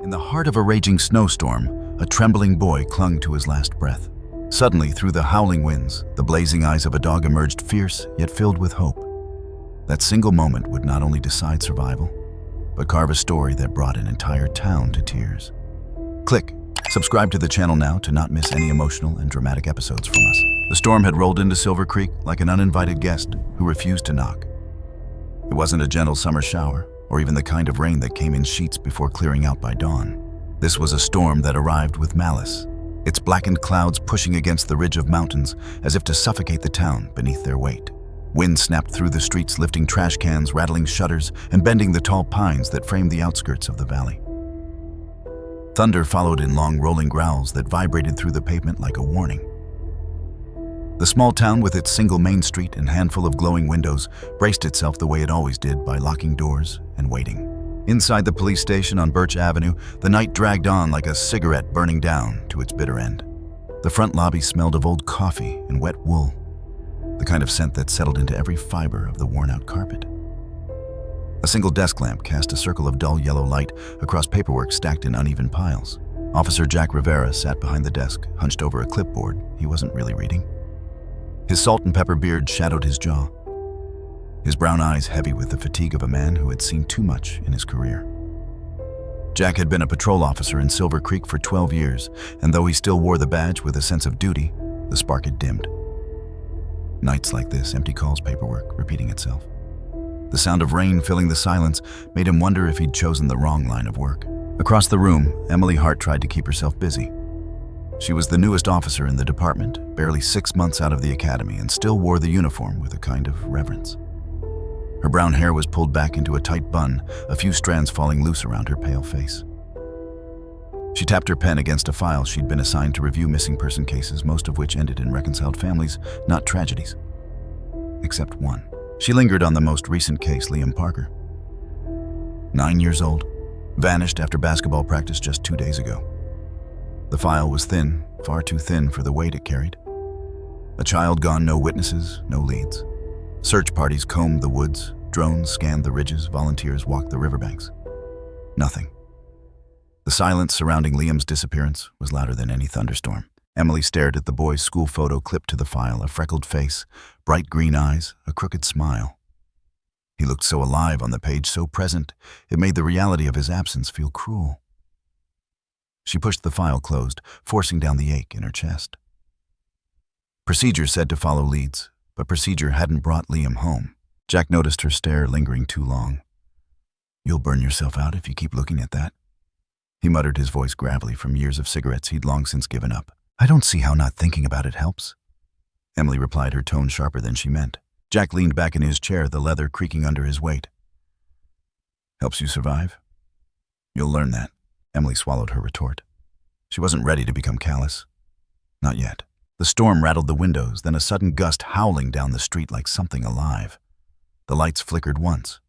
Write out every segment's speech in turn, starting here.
In the heart of a raging snowstorm, a trembling boy clung to his last breath. Suddenly, through the howling winds, the blazing eyes of a dog emerged fierce yet filled with hope. That single moment would not only decide survival, but carve a story that brought an entire town to tears. Click subscribe to the channel now to not miss any emotional and dramatic episodes from us. The storm had rolled into Silver Creek like an uninvited guest who refused to knock. It wasn't a gentle summer shower, or even the kind of rain that came in sheets before clearing out by dawn. This was a storm that arrived with malice, its blackened clouds pushing against the ridge of mountains as if to suffocate the town beneath their weight. Wind snapped through the streets, lifting trash cans, rattling shutters, and bending the tall pines that framed the outskirts of the valley. Thunder followed in long rolling growls that vibrated through the pavement like a warning. The small town, with its single main street and handful of glowing windows, braced itself the way it always did by locking doors and waiting. Inside the police station on Birch Avenue, the night dragged on like a cigarette burning down to its bitter end. The front lobby smelled of old coffee and wet wool, the kind of scent that settled into every fiber of the worn-out carpet. A single desk lamp cast a circle of dull yellow light across paperwork stacked in uneven piles. Officer Jack Rivera sat behind the desk, hunched over a clipboard he wasn't really reading. His salt and pepper beard shadowed his jaw, his brown eyes heavy with the fatigue of a man who had seen too much in his career. Jack had been a patrol officer in Silver Creek for 12 years, and though he still wore the badge with a sense of duty, the spark had dimmed. Nights like this, empty calls paperwork repeating itself. The sound of rain filling the silence made him wonder if he'd chosen the wrong line of work. Across the room, Emily Hart tried to keep herself busy. She was the newest officer in the department, barely 6 months out of the academy, and still wore the uniform with a kind of reverence. Her brown hair was pulled back into a tight bun, a few strands falling loose around her pale face. She tapped her pen against a file she'd been assigned to review missing person cases, most of which ended in reconciled families, not tragedies. Except one. She lingered on the most recent case, Liam Parker. 9 years old, vanished after basketball practice just 2 days ago. The file was thin, far too thin for the weight it carried. A child gone, no witnesses, no leads. Search parties combed the woods, drones scanned the ridges, volunteers walked the riverbanks. Nothing. The silence surrounding Liam's disappearance was louder than any thunderstorm. Emily stared at the boy's school photo clipped to the file, a freckled face, bright green eyes, a crooked smile. He looked so alive on the page, so present, it made the reality of his absence feel cruel. She pushed the file closed, forcing down the ache in her chest. Procedure said to follow leads, but procedure hadn't brought Liam home. Jack noticed her stare lingering too long. "You'll burn yourself out if you keep looking at that," he muttered, his voice gravelly from years of cigarettes he'd long since given up. "I don't see how not thinking about it helps," Emily replied, her tone sharper than she meant. Jack leaned back in his chair, the leather creaking under his weight. "Helps you survive? You'll learn that." Emily swallowed her retort. She wasn't ready to become callous. Not yet. The storm rattled the windows, then a sudden gust howling down the street like something alive. The lights flickered once.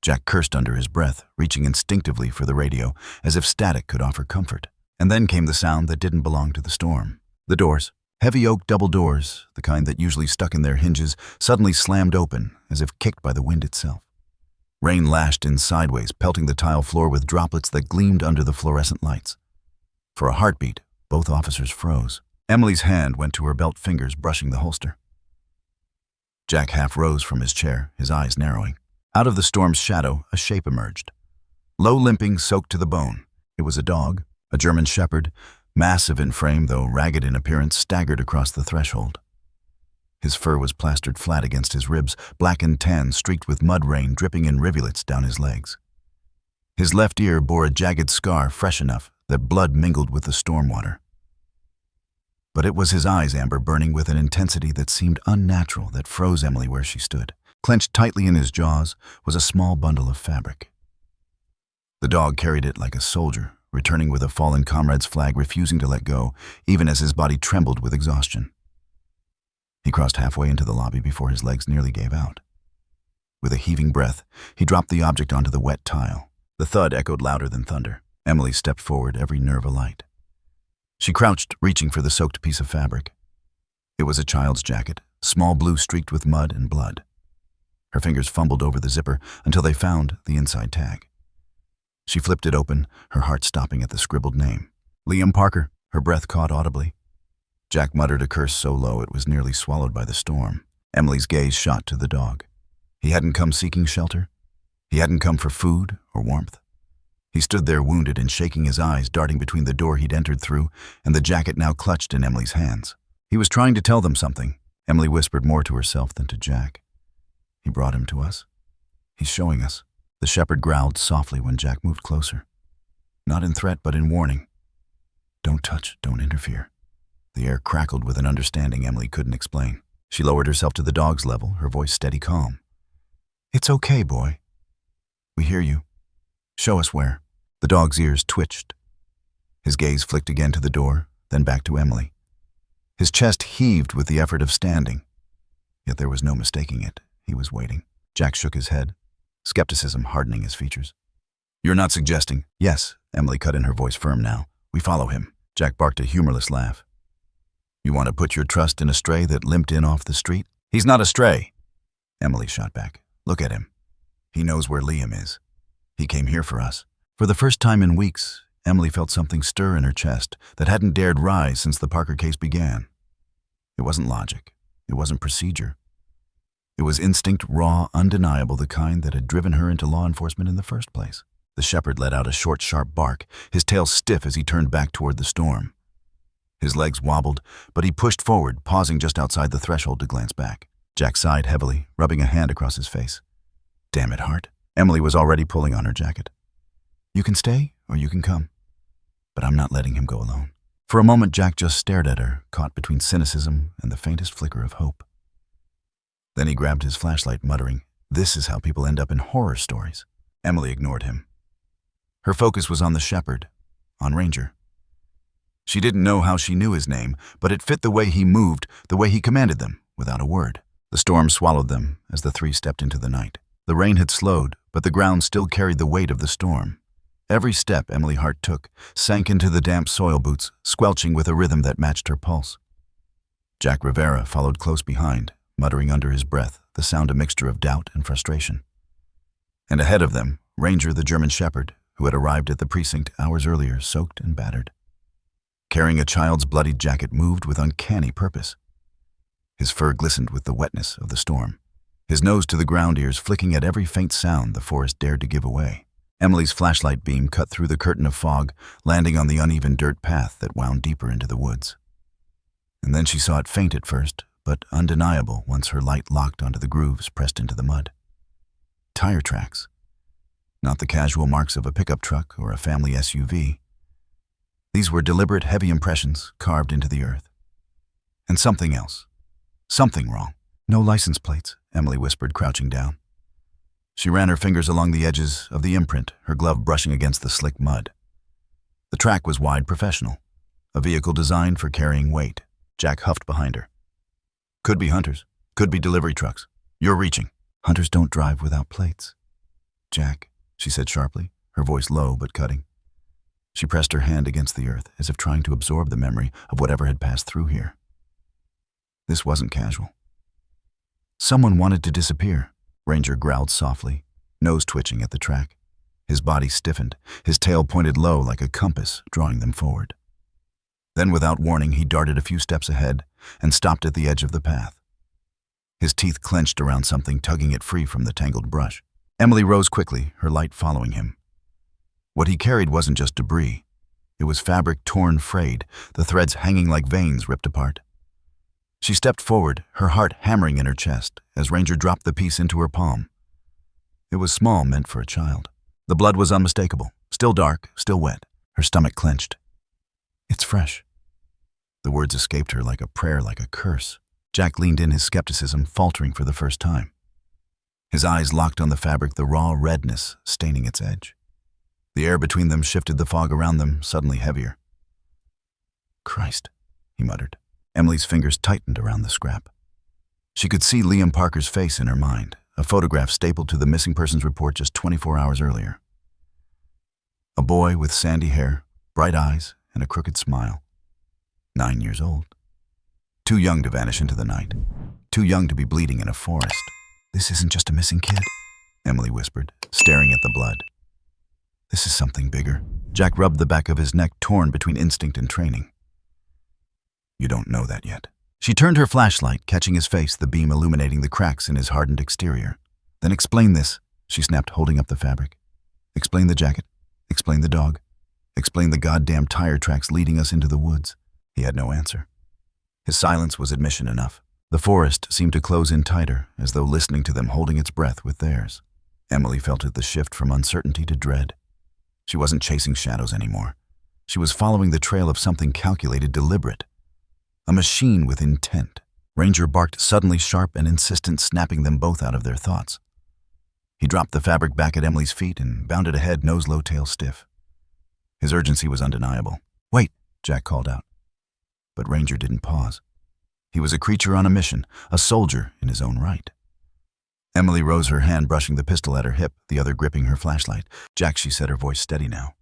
Jack cursed under his breath, reaching instinctively for the radio, as if static could offer comfort. And then came the sound that didn't belong to the storm. The doors, heavy oak double doors, the kind that usually stuck in their hinges, suddenly slammed open, as if kicked by the wind itself. Rain lashed in sideways, pelting the tile floor with droplets that gleamed under the fluorescent lights. For a heartbeat, both officers froze. Emily's hand went to her belt, fingers brushing the holster. Jack half rose from his chair, his eyes narrowing. Out of the storm's shadow, a shape emerged. Low limping, soaked to the bone. It was a dog, a German shepherd, massive in frame though ragged in appearance, staggered across the threshold. His fur was plastered flat against his ribs, black and tan, streaked with mud rain dripping in rivulets down his legs. His left ear bore a jagged scar fresh enough that blood mingled with the storm water. But it was his eyes, amber, burning with an intensity that seemed unnatural, that froze Emily where she stood. Clenched tightly in his jaws was a small bundle of fabric. The dog carried it like a soldier, returning with a fallen comrade's flag, refusing to let go, even as his body trembled with exhaustion. He crossed halfway into the lobby before his legs nearly gave out. With a heaving breath, he dropped the object onto the wet tile. The thud echoed louder than thunder. Emily stepped forward, every nerve alight. She crouched, reaching for the soaked piece of fabric. It was a child's jacket, small blue streaked with mud and blood. Her fingers fumbled over the zipper until they found the inside tag. She flipped it open, her heart stopping at the scribbled name. Liam Parker, her breath caught audibly. Jack muttered a curse so low it was nearly swallowed by the storm. Emily's gaze shot to the dog. He hadn't come seeking shelter. He hadn't come for food or warmth. He stood there wounded and shaking his eyes, darting between the door he'd entered through and the jacket now clutched in Emily's hands. He was trying to tell them something. Emily whispered more to herself than to Jack. He brought him to us. He's showing us. The shepherd growled softly when Jack moved closer. Not in threat, but in warning. Don't touch, don't interfere. The air crackled with an understanding Emily couldn't explain. She lowered herself to the dog's level, her voice steady calm. It's okay, boy. We hear you. Show us where. The dog's ears twitched. His gaze flicked again to the door, then back to Emily. His chest heaved with the effort of standing. Yet there was no mistaking it. He was waiting. Jack shook his head, skepticism hardening his features. You're not suggesting? Yes, Emily cut in, her voice firm now. We follow him. Jack barked a humorless laugh. You want to put your trust in a stray that limped in off the street? He's not a stray. Emily shot back. Look at him. He knows where Liam is. He came here for us. For the first time in weeks, Emily felt something stir in her chest that hadn't dared rise since the Parker case began. It wasn't logic. It wasn't procedure. It was instinct, raw, undeniable, the kind that had driven her into law enforcement in the first place. The shepherd let out a short, sharp bark, his tail stiff as he turned back toward the storm. His legs wobbled, but he pushed forward, pausing just outside the threshold to glance back. Jack sighed heavily, rubbing a hand across his face. Damn it, Hart. Emily was already pulling on her jacket. You can stay, or you can come. But I'm not letting him go alone. For a moment, Jack just stared at her, caught between cynicism and the faintest flicker of hope. Then he grabbed his flashlight, muttering, This is how people end up in horror stories. Emily ignored him. Her focus was on the shepherd, on Ranger. She didn't know how she knew his name, but it fit the way he moved, the way he commanded them, without a word. The storm swallowed them as the three stepped into the night. The rain had slowed, but the ground still carried the weight of the storm. Every step Emily Hart took sank into the damp soil boots, squelching with a rhythm that matched her pulse. Jack Rivera followed close behind, muttering under his breath, the sound a mixture of doubt and frustration. And ahead of them, Ranger, the German shepherd, who had arrived at the precinct hours earlier, soaked and battered. Carrying a child's bloodied jacket, moved with uncanny purpose. His fur glistened with the wetness of the storm, his nose to the ground, ears flicking at every faint sound the forest dared to give away. Emily's flashlight beam cut through the curtain of fog, landing on the uneven dirt path that wound deeper into the woods. And then she saw it faint at first, but undeniable once her light locked onto the grooves pressed into the mud. Tire tracks. Not the casual marks of a pickup truck or a family SUV. These were deliberate, heavy impressions carved into the earth. And something else. Something wrong. No license plates, Emily whispered, crouching down. She ran her fingers along the edges of the imprint, her glove brushing against the slick mud. The track was wide, professional, a vehicle designed for carrying weight. Jack huffed behind her. Could be hunters, could be delivery trucks. You're reaching. Hunters don't drive without plates. Jack, she said sharply, her voice low but cutting. She pressed her hand against the earth, as if trying to absorb the memory of whatever had passed through here. This wasn't casual. Someone wanted to disappear. Ranger growled softly, nose twitching at the track. His body stiffened, his tail pointed low like a compass, drawing them forward. Then, without warning, he darted a few steps ahead and stopped at the edge of the path. His teeth clenched around something, tugging it free from the tangled brush. Emily rose quickly, her light following him. What he carried wasn't just debris. It was fabric torn, frayed, the threads hanging like veins ripped apart. She stepped forward, her heart hammering in her chest, as Ranger dropped the piece into her palm. It was small, meant for a child. The blood was unmistakable, still dark, still wet. Her stomach clenched. It's fresh. The words escaped her like a prayer, like a curse. Jack leaned in, his skepticism faltering for the first time. His eyes locked on the fabric, the raw redness staining its edge. The air between them shifted, the fog around them suddenly heavier. Christ, he muttered. Emily's fingers tightened around the scrap. She could see Liam Parker's face in her mind, a photograph stapled to the missing persons report just 24 hours earlier. A boy with sandy hair, bright eyes, and a crooked smile. 9 years old. Too young to vanish into the night. Too young to be bleeding in a forest. This isn't just a missing kid, Emily whispered, staring at the blood. This is something bigger. Jack rubbed the back of his neck, torn between instinct and training. You don't know that yet. She turned her flashlight, catching his face, the beam illuminating the cracks in his hardened exterior. Then explain this, she snapped, holding up the fabric. Explain the jacket. Explain the dog. Explain the goddamn tire tracks leading us into the woods. He had no answer. His silence was admission enough. The forest seemed to close in tighter, as though listening to them, holding its breath with theirs. Emily felt the shift from uncertainty to dread. She wasn't chasing shadows anymore. She was following the trail of something calculated, deliberate. A machine with intent. Ranger barked, suddenly sharp and insistent, snapping them both out of their thoughts. He dropped the fabric back at Emily's feet and bounded ahead, nose low, tail stiff. His urgency was undeniable. Wait, Jack called out. But Ranger didn't pause. He was a creature on a mission, a soldier in his own right. Emily rose, her hand brushing the pistol at her hip, the other gripping her flashlight. Jack, she said, her voice steady now.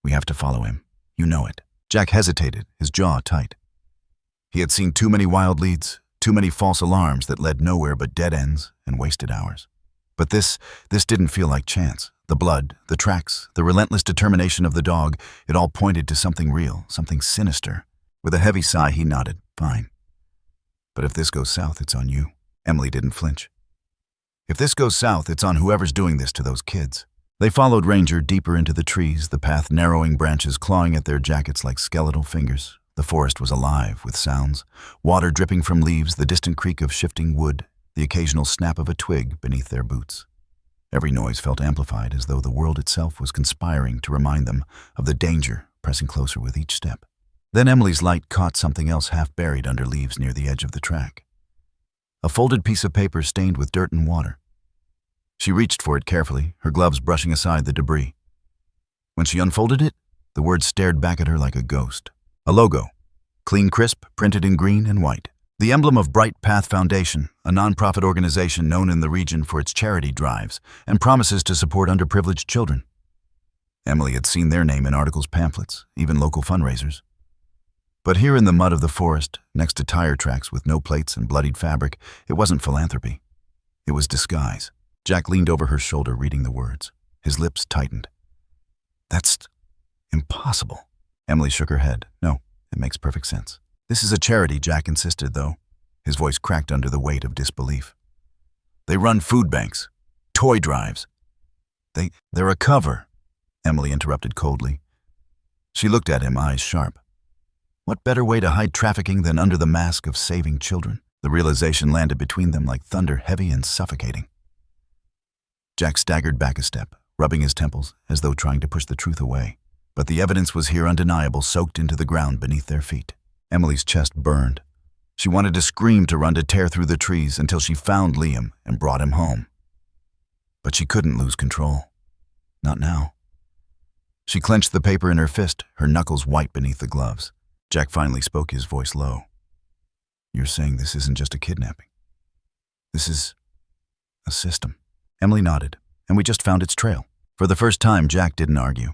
We have to follow him. You know it. Jack hesitated, his jaw tight. He had seen too many wild leads, too many false alarms that led nowhere but dead ends and wasted hours. But this didn't feel like chance. The blood, the tracks, the relentless determination of the dog, it all pointed to something real, something sinister. With a heavy sigh, he nodded. Fine. But if this goes south, it's on you. Emily didn't flinch. If this goes south, it's on whoever's doing this to those kids. They followed Ranger deeper into the trees, the path narrowing, branches clawing at their jackets like skeletal fingers. The forest was alive with sounds, water dripping from leaves, the distant creak of shifting wood, the occasional snap of a twig beneath their boots. Every noise felt amplified, as though the world itself was conspiring to remind them of the danger pressing closer with each step. Then Emily's light caught something else half buried under leaves near the edge of the track. A folded piece of paper stained with dirt and water. She reached for it carefully, her gloves brushing aside the debris. When she unfolded it, the words stared back at her like a ghost. A logo, clean crisp, printed in green and white. The emblem of Bright Path Foundation, a non-profit organization known in the region for its charity drives and promises to support underprivileged children. Emily had seen their name in articles, pamphlets, even local fundraisers. But here in the mud of the forest, next to tire tracks with no plates and bloodied fabric, it wasn't philanthropy. It was disguise. Jack leaned over her shoulder, reading the words. His lips tightened. That's impossible. Emily shook her head. No, it makes perfect sense. This is a charity, Jack insisted, though. His voice cracked under the weight of disbelief. They run food banks, toy drives. They're a cover, Emily interrupted coldly. She looked at him, eyes sharp. What better way to hide trafficking than under the mask of saving children? The realization landed between them like thunder, heavy and suffocating. Jack staggered back a step, rubbing his temples, as though trying to push the truth away. But the evidence was here undeniable, soaked into the ground beneath their feet. Emily's chest burned. She wanted to scream, to run, to tear through the trees until she found Liam and brought him home. But she couldn't lose control. Not now. She clenched the paper in her fist, her knuckles white beneath the gloves. Jack finally spoke, his voice low. You're saying this isn't just a kidnapping. This is a system. Emily nodded, and we just found its trail. For the first time, Jack didn't argue.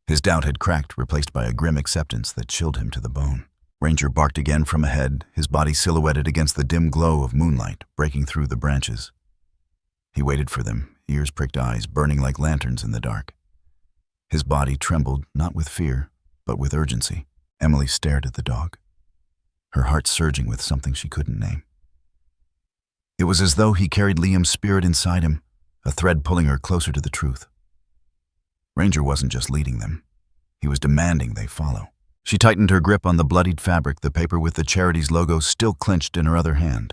His doubt had cracked, replaced by a grim acceptance that chilled him to the bone. Ranger barked again from ahead, his body silhouetted against the dim glow of moonlight breaking through the branches. He waited for them, ears pricked, eyes burning like lanterns in the dark. His body trembled, not with fear, but with urgency. Emily stared at the dog, her heart surging with something she couldn't name. It was as though he carried Liam's spirit inside him, a thread pulling her closer to the truth. Ranger wasn't just leading them. He was demanding they follow. She tightened her grip on the bloodied fabric, the paper with the charity's logo still clenched in her other hand.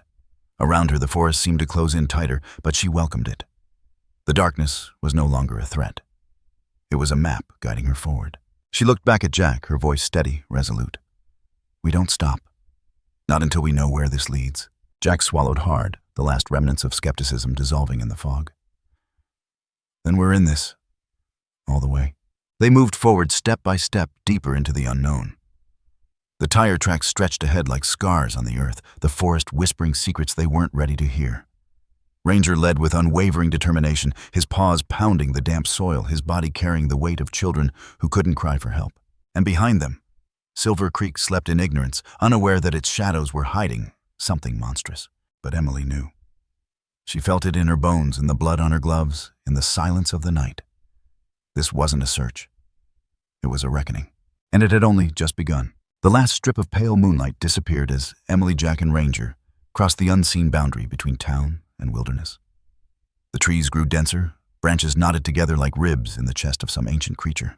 Around her, the forest seemed to close in tighter, but she welcomed it. The darkness was no longer a threat. It was a map guiding her forward. She looked back at Jack, her voice steady, resolute. We don't stop. Not until we know where this leads. Jack swallowed hard, the last remnants of skepticism dissolving in the fog. Then we're in this. All the way. They moved forward step by step, deeper into the unknown. The tire tracks stretched ahead like scars on the earth, the forest whispering secrets they weren't ready to hear. Ranger led with unwavering determination, his paws pounding the damp soil, his body carrying the weight of children who couldn't cry for help. And behind them, Silver Creek slept in ignorance, unaware that its shadows were hiding something monstrous. But Emily knew. She felt it in her bones, in the blood on her gloves, in the silence of the night. This wasn't a search. It was a reckoning. And it had only just begun. The last strip of pale moonlight disappeared as Emily, Jack, and Ranger crossed the unseen boundary between town and wilderness. The trees grew denser, branches knotted together like ribs in the chest of some ancient creature.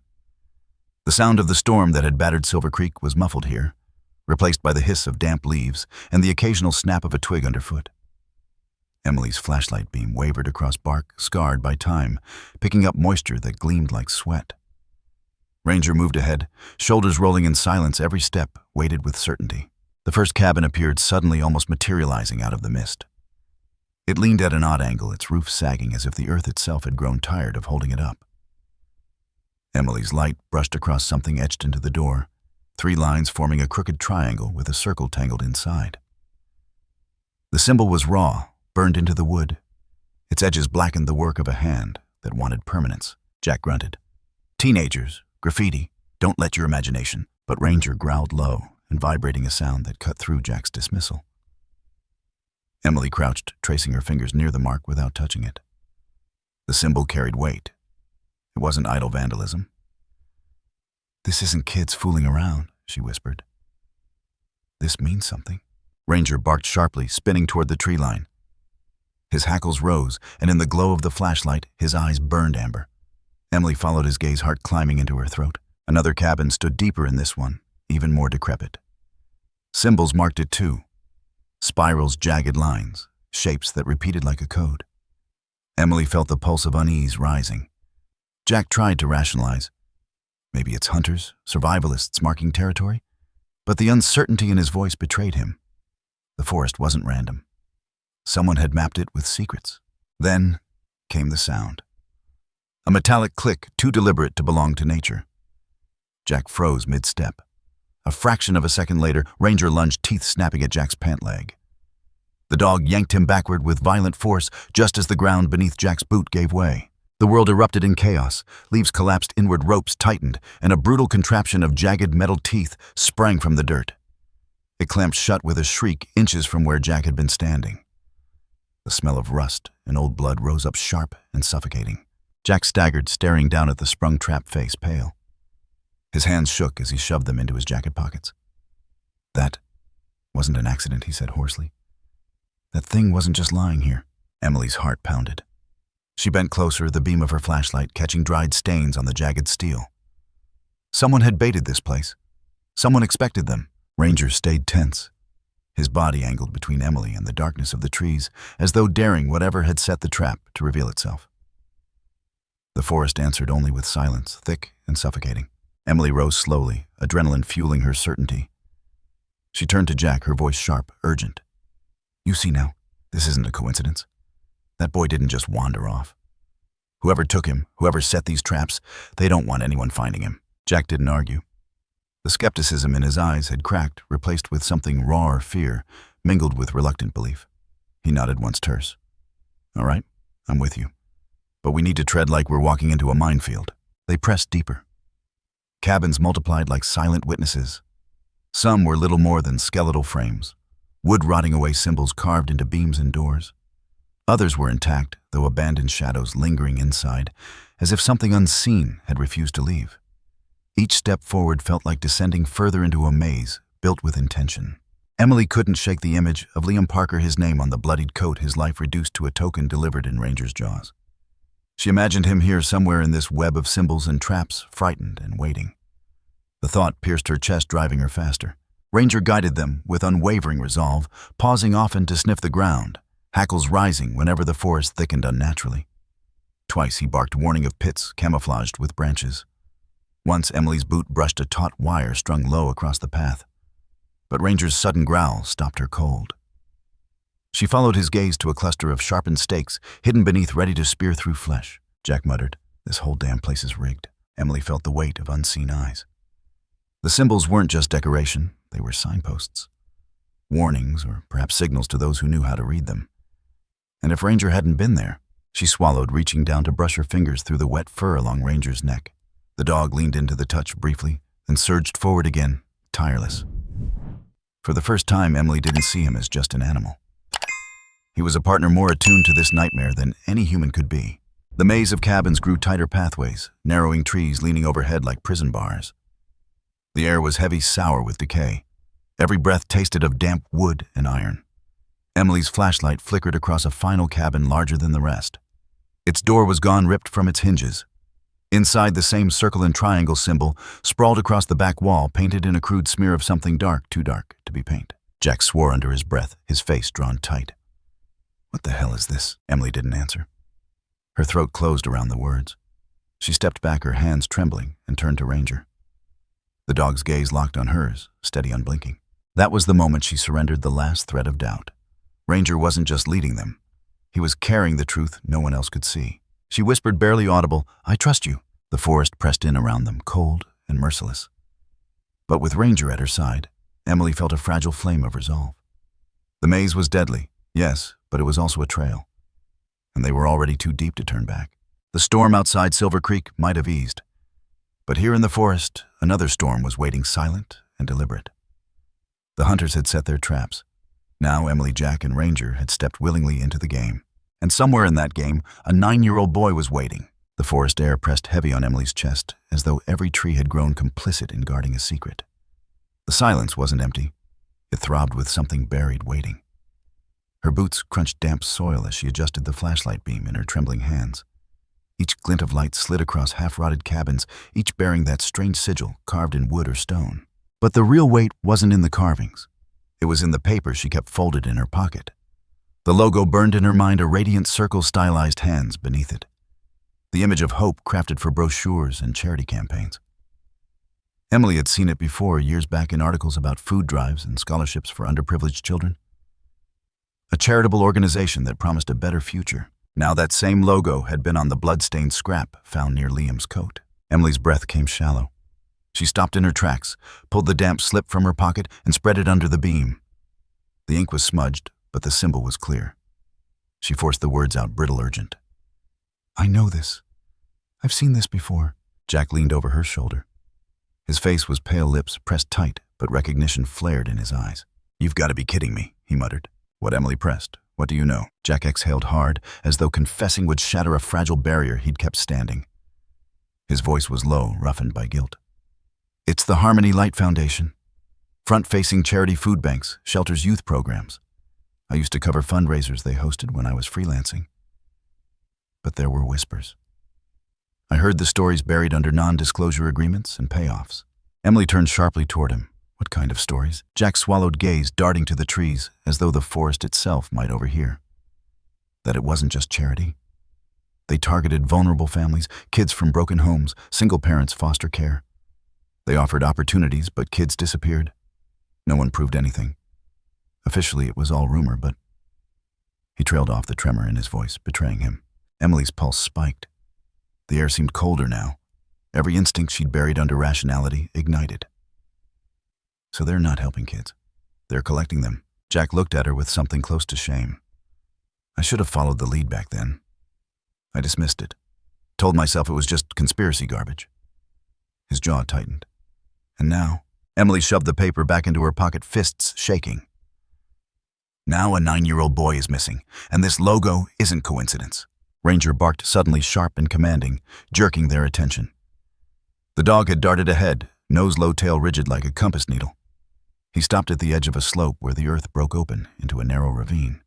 The sound of the storm that had battered Silver Creek was muffled here, replaced by the hiss of damp leaves and the occasional snap of a twig underfoot. Emily's flashlight beam wavered across bark scarred by time, picking up moisture that gleamed like sweat. Ranger moved ahead, shoulders rolling in silence, every step weighted with certainty. The first cabin appeared suddenly, almost materializing out of the mist. It leaned at an odd angle, its roof sagging as if the earth itself had grown tired of holding it up. Emily's light brushed across something etched into the door, 3 lines forming a crooked triangle with a circle tangled inside. The symbol was raw, burned into the wood. Its edges blackened the work of a hand that wanted permanence. Jack grunted. "Teenagers, graffiti, don't let your imagination." But Ranger growled low and vibrating a sound that cut through Jack's dismissal. Emily crouched, tracing her fingers near the mark without touching it. The symbol carried weight. It wasn't idle vandalism. "This isn't kids fooling around," she whispered. "This means something." Ranger barked sharply, spinning toward the tree line. His hackles rose, and in the glow of the flashlight, his eyes burned amber. Emily followed his gaze, heart climbing into her throat. Another cabin stood deeper in this one, even more decrepit. Symbols marked it too. Spirals, jagged lines, shapes that repeated like a code. Emily felt the pulse of unease rising. Jack tried to rationalize. Maybe it's hunters, survivalists marking territory? But the uncertainty in his voice betrayed him. The forest wasn't random. Someone had mapped it with secrets. Then came the sound. A metallic click, too deliberate to belong to nature. Jack froze mid-step. A fraction of a second later, Ranger lunged, teeth snapping at Jack's pant leg. The dog yanked him backward with violent force just as the ground beneath Jack's boot gave way. The world erupted in chaos. Leaves collapsed inward, ropes tightened, and a brutal contraption of jagged metal teeth sprang from the dirt. It clamped shut with a shriek inches from where Jack had been standing. The smell of rust and old blood rose up sharp and suffocating. Jack staggered, staring down at the sprung trap face, pale. His hands shook as he shoved them into his jacket pockets. "That wasn't an accident," he said hoarsely. "That thing wasn't just lying here." Emily's heart pounded. She bent closer, the beam of her flashlight catching dried stains on the jagged steel. Someone had baited this place. Someone expected them. Ranger stayed tense, his body angled between Emily and the darkness of the trees, as though daring whatever had set the trap to reveal itself. The forest answered only with silence, thick and suffocating. Emily rose slowly, adrenaline fueling her certainty. She turned to Jack, her voice sharp, urgent. "You see now, this isn't a coincidence. That boy didn't just wander off. Whoever took him, whoever set these traps, they don't want anyone finding him." Jack didn't argue. The skepticism in his eyes had cracked, replaced with something rawer fear, mingled with reluctant belief. He nodded once terse. "All right, I'm with you. But we need to tread like we're walking into a minefield." They pressed deeper. Cabins multiplied like silent witnesses. Some were little more than skeletal frames, wood rotting away symbols carved into beams and doors. Others were intact, though abandoned shadows lingering inside, as if something unseen had refused to leave. Each step forward felt like descending further into a maze, built with intention. Emily couldn't shake the image of Liam Parker, his name on the bloodied coat, his life reduced to a token delivered in Ranger's jaws. She imagined him here somewhere in this web of symbols and traps, frightened and waiting. The thought pierced her chest, driving her faster. Ranger guided them with unwavering resolve, pausing often to sniff the ground, hackles rising whenever the forest thickened unnaturally. Twice he barked, warning of pits camouflaged with branches. Once Emily's boot brushed a taut wire strung low across the path. But Ranger's sudden growl stopped her cold. She followed his gaze to a cluster of sharpened stakes hidden beneath, ready to spear through flesh. Jack muttered, "This whole damn place is rigged." Emily felt the weight of unseen eyes. The symbols weren't just decoration, they were signposts. Warnings, or perhaps signals to those who knew how to read them. And if Ranger hadn't been there, she swallowed, reaching down to brush her fingers through the wet fur along Ranger's neck. The dog leaned into the touch briefly, then surged forward again, tireless. For the first time, Emily didn't see him as just an animal. He was a partner more attuned to this nightmare than any human could be. The maze of cabins grew tighter pathways, narrowing trees leaning overhead like prison bars. The air was heavy, sour with decay. Every breath tasted of damp wood and iron. Emily's flashlight flickered across a final cabin larger than the rest. Its door was gone, ripped from its hinges. Inside, the same circle and triangle symbol sprawled across the back wall, painted in a crude smear of something dark, too dark to be paint. Jack swore under his breath, his face drawn tight. "What the hell is this?" Emily didn't answer. Her throat closed around the words. She stepped back, her hands trembling, and turned to Ranger. The dog's gaze locked on hers, steady, unblinking. That was the moment she surrendered the last thread of doubt. Ranger wasn't just leading them. He was carrying the truth no one else could see. She whispered, barely audible, "I trust you." The forest pressed in around them, cold and merciless. But with Ranger at her side, Emily felt a fragile flame of resolve. The maze was deadly, yes, but it was also a trail. And they were already too deep to turn back. The storm outside Silver Creek might have eased. But here in the forest, another storm was waiting, silent and deliberate. The hunters had set their traps. Now Emily, Jack, and Ranger had stepped willingly into the game. And somewhere in that game, a 9-year-old boy was waiting. The forest air pressed heavy on Emily's chest, as though every tree had grown complicit in guarding a secret. The silence wasn't empty. It throbbed with something buried, waiting. Her boots crunched damp soil as she adjusted the flashlight beam in her trembling hands. Each glint of light slid across half-rotted cabins, each bearing that strange sigil carved in wood or stone. But the real weight wasn't in the carvings. It was in the paper she kept folded in her pocket. The logo burned in her mind, a radiant circle, stylized hands beneath it. The image of hope crafted for brochures and charity campaigns. Emily had seen it before, years back, in articles about food drives and scholarships for underprivileged children. A charitable organization that promised a better future. Now that same logo had been on the blood-stained scrap found near Liam's coat. Emily's breath came shallow. She stopped in her tracks, pulled the damp slip from her pocket, and spread it under the beam. The ink was smudged, but the symbol was clear. She forced the words out, brittle, urgent. "I know this. I've seen this before." Jack leaned over her shoulder. His face was pale, lips pressed tight, but recognition flared in his eyes. "You've got to be kidding me," he muttered. What? Emily pressed. "What do you know?" Jack exhaled hard, as though confessing would shatter a fragile barrier he'd kept standing. His voice was low, roughened by guilt. "It's the Harmony Light Foundation. Front-facing charity food banks, shelters, youth programs. I used to cover fundraisers they hosted when I was freelancing. But there were whispers. I heard the stories buried under non-disclosure agreements and payoffs." Emily turned sharply toward him. "What kind of stories?" Jack swallowed gaze, darting to the trees, as though the forest itself might overhear. That it wasn't just charity. They targeted vulnerable families, kids from broken homes, single parents, foster care. They offered opportunities, but kids disappeared. No one proved anything. Officially, it was all rumor, but... He trailed off, the tremor in his voice betraying him. Emily's pulse spiked. The air seemed colder now. Every instinct she'd buried under rationality ignited. "So they're not helping kids. They're collecting them." Jack looked at her with something close to shame. "I should have followed the lead back then. I dismissed it. Told myself it was just conspiracy garbage." His jaw tightened. "And now..." Emily shoved the paper back into her pocket, fists shaking. "Now a 9-year-old boy is missing, and this logo isn't coincidence." Ranger barked, suddenly sharp and commanding, jerking their attention. The dog had darted ahead, nose low, tail rigid like a compass needle. He stopped at the edge of a slope where the earth broke open into a narrow ravine.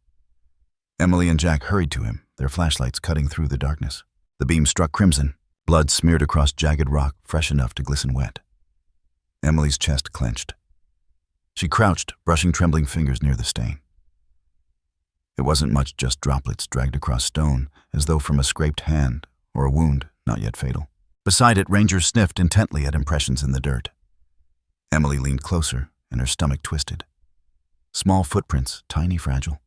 Emily and Jack hurried to him, their flashlights cutting through the darkness. The beam struck crimson, blood smeared across jagged rock, fresh enough to glisten wet. Emily's chest clenched. She crouched, brushing trembling fingers near the stain. It wasn't much, just droplets dragged across stone, as though from a scraped hand or a wound not yet fatal. Beside it, Ranger sniffed intently at impressions in the dirt. Emily leaned closer, and her stomach twisted. Small footprints, tiny, fragile.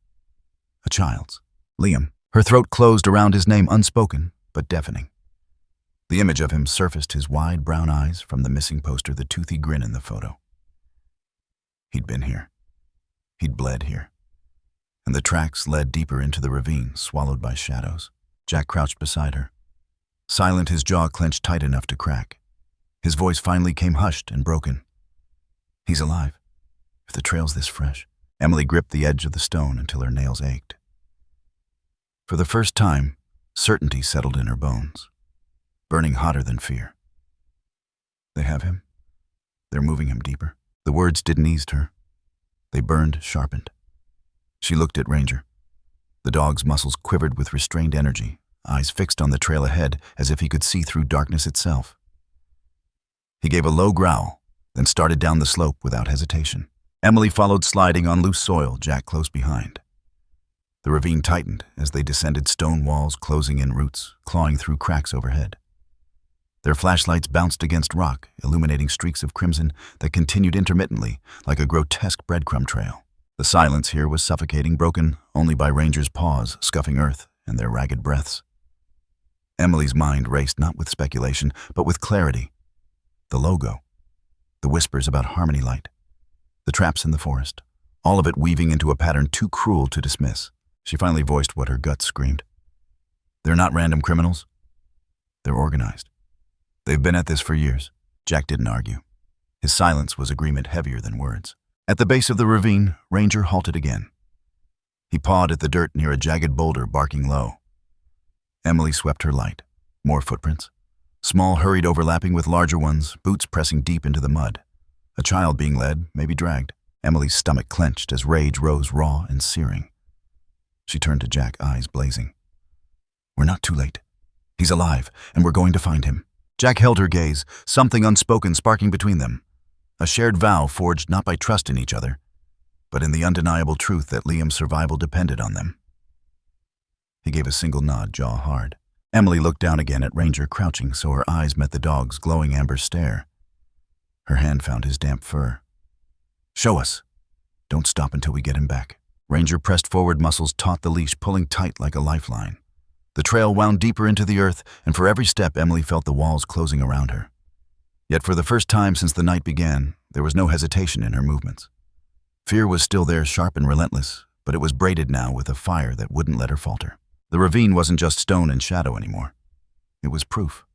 A child's. Liam. Her throat closed around his name, unspoken, but deafening. The image of him surfaced, his wide brown eyes from the missing poster, the toothy grin in the photo. He'd been here. He'd bled here. And the tracks led deeper into the ravine, swallowed by shadows. Jack crouched beside her. Silent, his jaw clenched tight enough to crack. His voice finally came hushed and broken. "He's alive. If the trail's this fresh." Emily gripped the edge of the stone until her nails ached. For the first time, Certainty settled in her bones, burning hotter than fear. They have him. They're moving him deeper. The words didn't ease her. They burned, sharpened. She looked at Ranger. The dog's muscles quivered with restrained energy, eyes fixed on the trail ahead as if he could see through darkness itself. He gave a low growl, then started down the slope without hesitation. Emily followed, sliding on loose soil, Jack close behind. The ravine tightened as they descended, stone walls closing in, roots clawing through cracks overhead. Their flashlights bounced against rock, illuminating streaks of crimson that continued intermittently like a grotesque breadcrumb trail. The silence here was suffocating, broken only by Ranger's paws scuffing earth and their ragged breaths. Emily's mind raced not with speculation, but with clarity. The logo, the whispers about Harmony Light, the traps in the forest, all of it weaving into a pattern too cruel to dismiss. She finally voiced what her gut screamed. They're not random criminals. They're organized. They've been at this for years. Jack didn't argue. His silence was agreement heavier than words. At the base of the ravine, Ranger halted again. He pawed at the dirt near a jagged boulder, barking low. Emily swept her light. More footprints. Small, hurried overlapping with larger ones, boots pressing deep into the mud. A child being led, maybe dragged. Emily's stomach clenched as rage rose raw and searing. She turned to Jack, eyes blazing. We're not too late. He's alive, and we're going to find him. Jack held her gaze, something unspoken sparking between them. A shared vow forged not by trust in each other, but in the undeniable truth that Liam's survival depended on them. He gave a single nod, jaw hard. Emily looked down again at Ranger, crouching so her eyes met the dog's glowing amber stare. Her hand found his damp fur. Show us. Don't stop until we get him back. Ranger pressed forward, muscles taut, the leash pulling tight like a lifeline. The trail wound deeper into the earth, and for every step Emily felt the walls closing around her. Yet for the first time since the night began, there was no hesitation in her movements. Fear was still there, sharp and relentless, but it was braided now with a fire that wouldn't let her falter. The ravine wasn't just stone and shadow anymore. It was proof.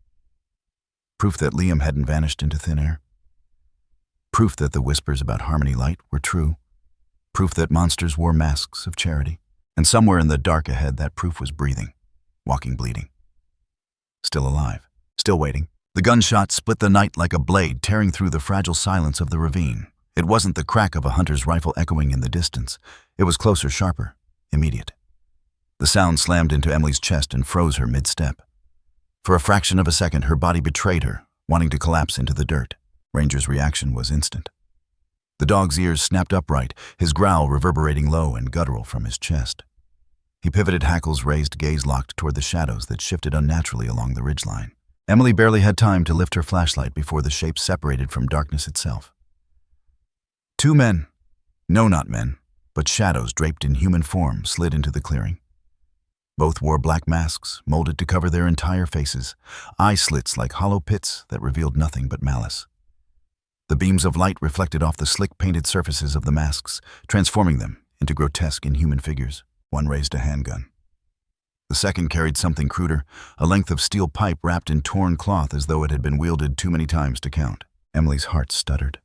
Proof that Liam hadn't vanished into thin air. Proof that the whispers about Harmony Light were true. Proof that monsters wore masks of charity. And somewhere in the dark ahead, that proof was breathing, walking, bleeding. Still alive, still waiting. The gunshot split the night like a blade, tearing through the fragile silence of the ravine. It wasn't the crack of a hunter's rifle echoing in the distance. It was closer, sharper, immediate. The sound slammed into Emily's chest and froze her mid-step. For a fraction of a second, her body betrayed her, wanting to collapse into the dirt. Ranger's reaction was instant. The dog's ears snapped upright, his growl reverberating low and guttural from his chest. He pivoted, hackles raised, gaze locked toward the shadows that shifted unnaturally along the ridgeline. Emily barely had time to lift her flashlight before the shape separated from darkness itself. Two men, no, not men, but shadows draped in human form, slid into the clearing. Both wore black masks, molded to cover their entire faces, eye slits like hollow pits that revealed nothing but malice. The beams of light reflected off the slick painted surfaces of the masks, transforming them into grotesque inhuman figures. One raised a handgun. The second carried something cruder, a length of steel pipe wrapped in torn cloth as though it had been wielded too many times to count. Emily's heart stuttered.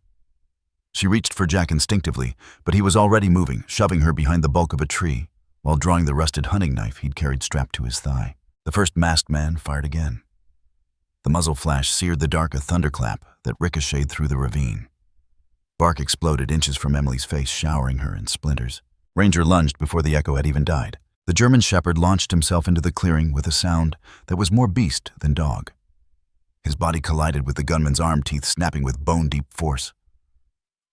She reached for Jack instinctively, but he was already moving, shoving her behind the bulk of a tree, while drawing the rusted hunting knife he'd carried strapped to his thigh. The first masked man fired again. The muzzle flash seared the dark, a thunderclap that ricocheted through the ravine. Bark exploded inches from Emily's face, showering her in splinters. Ranger lunged before the echo had even died. The German shepherd launched himself into the clearing with a sound that was more beast than dog. His body collided with the gunman's arm, teeth snapping with bone-deep force.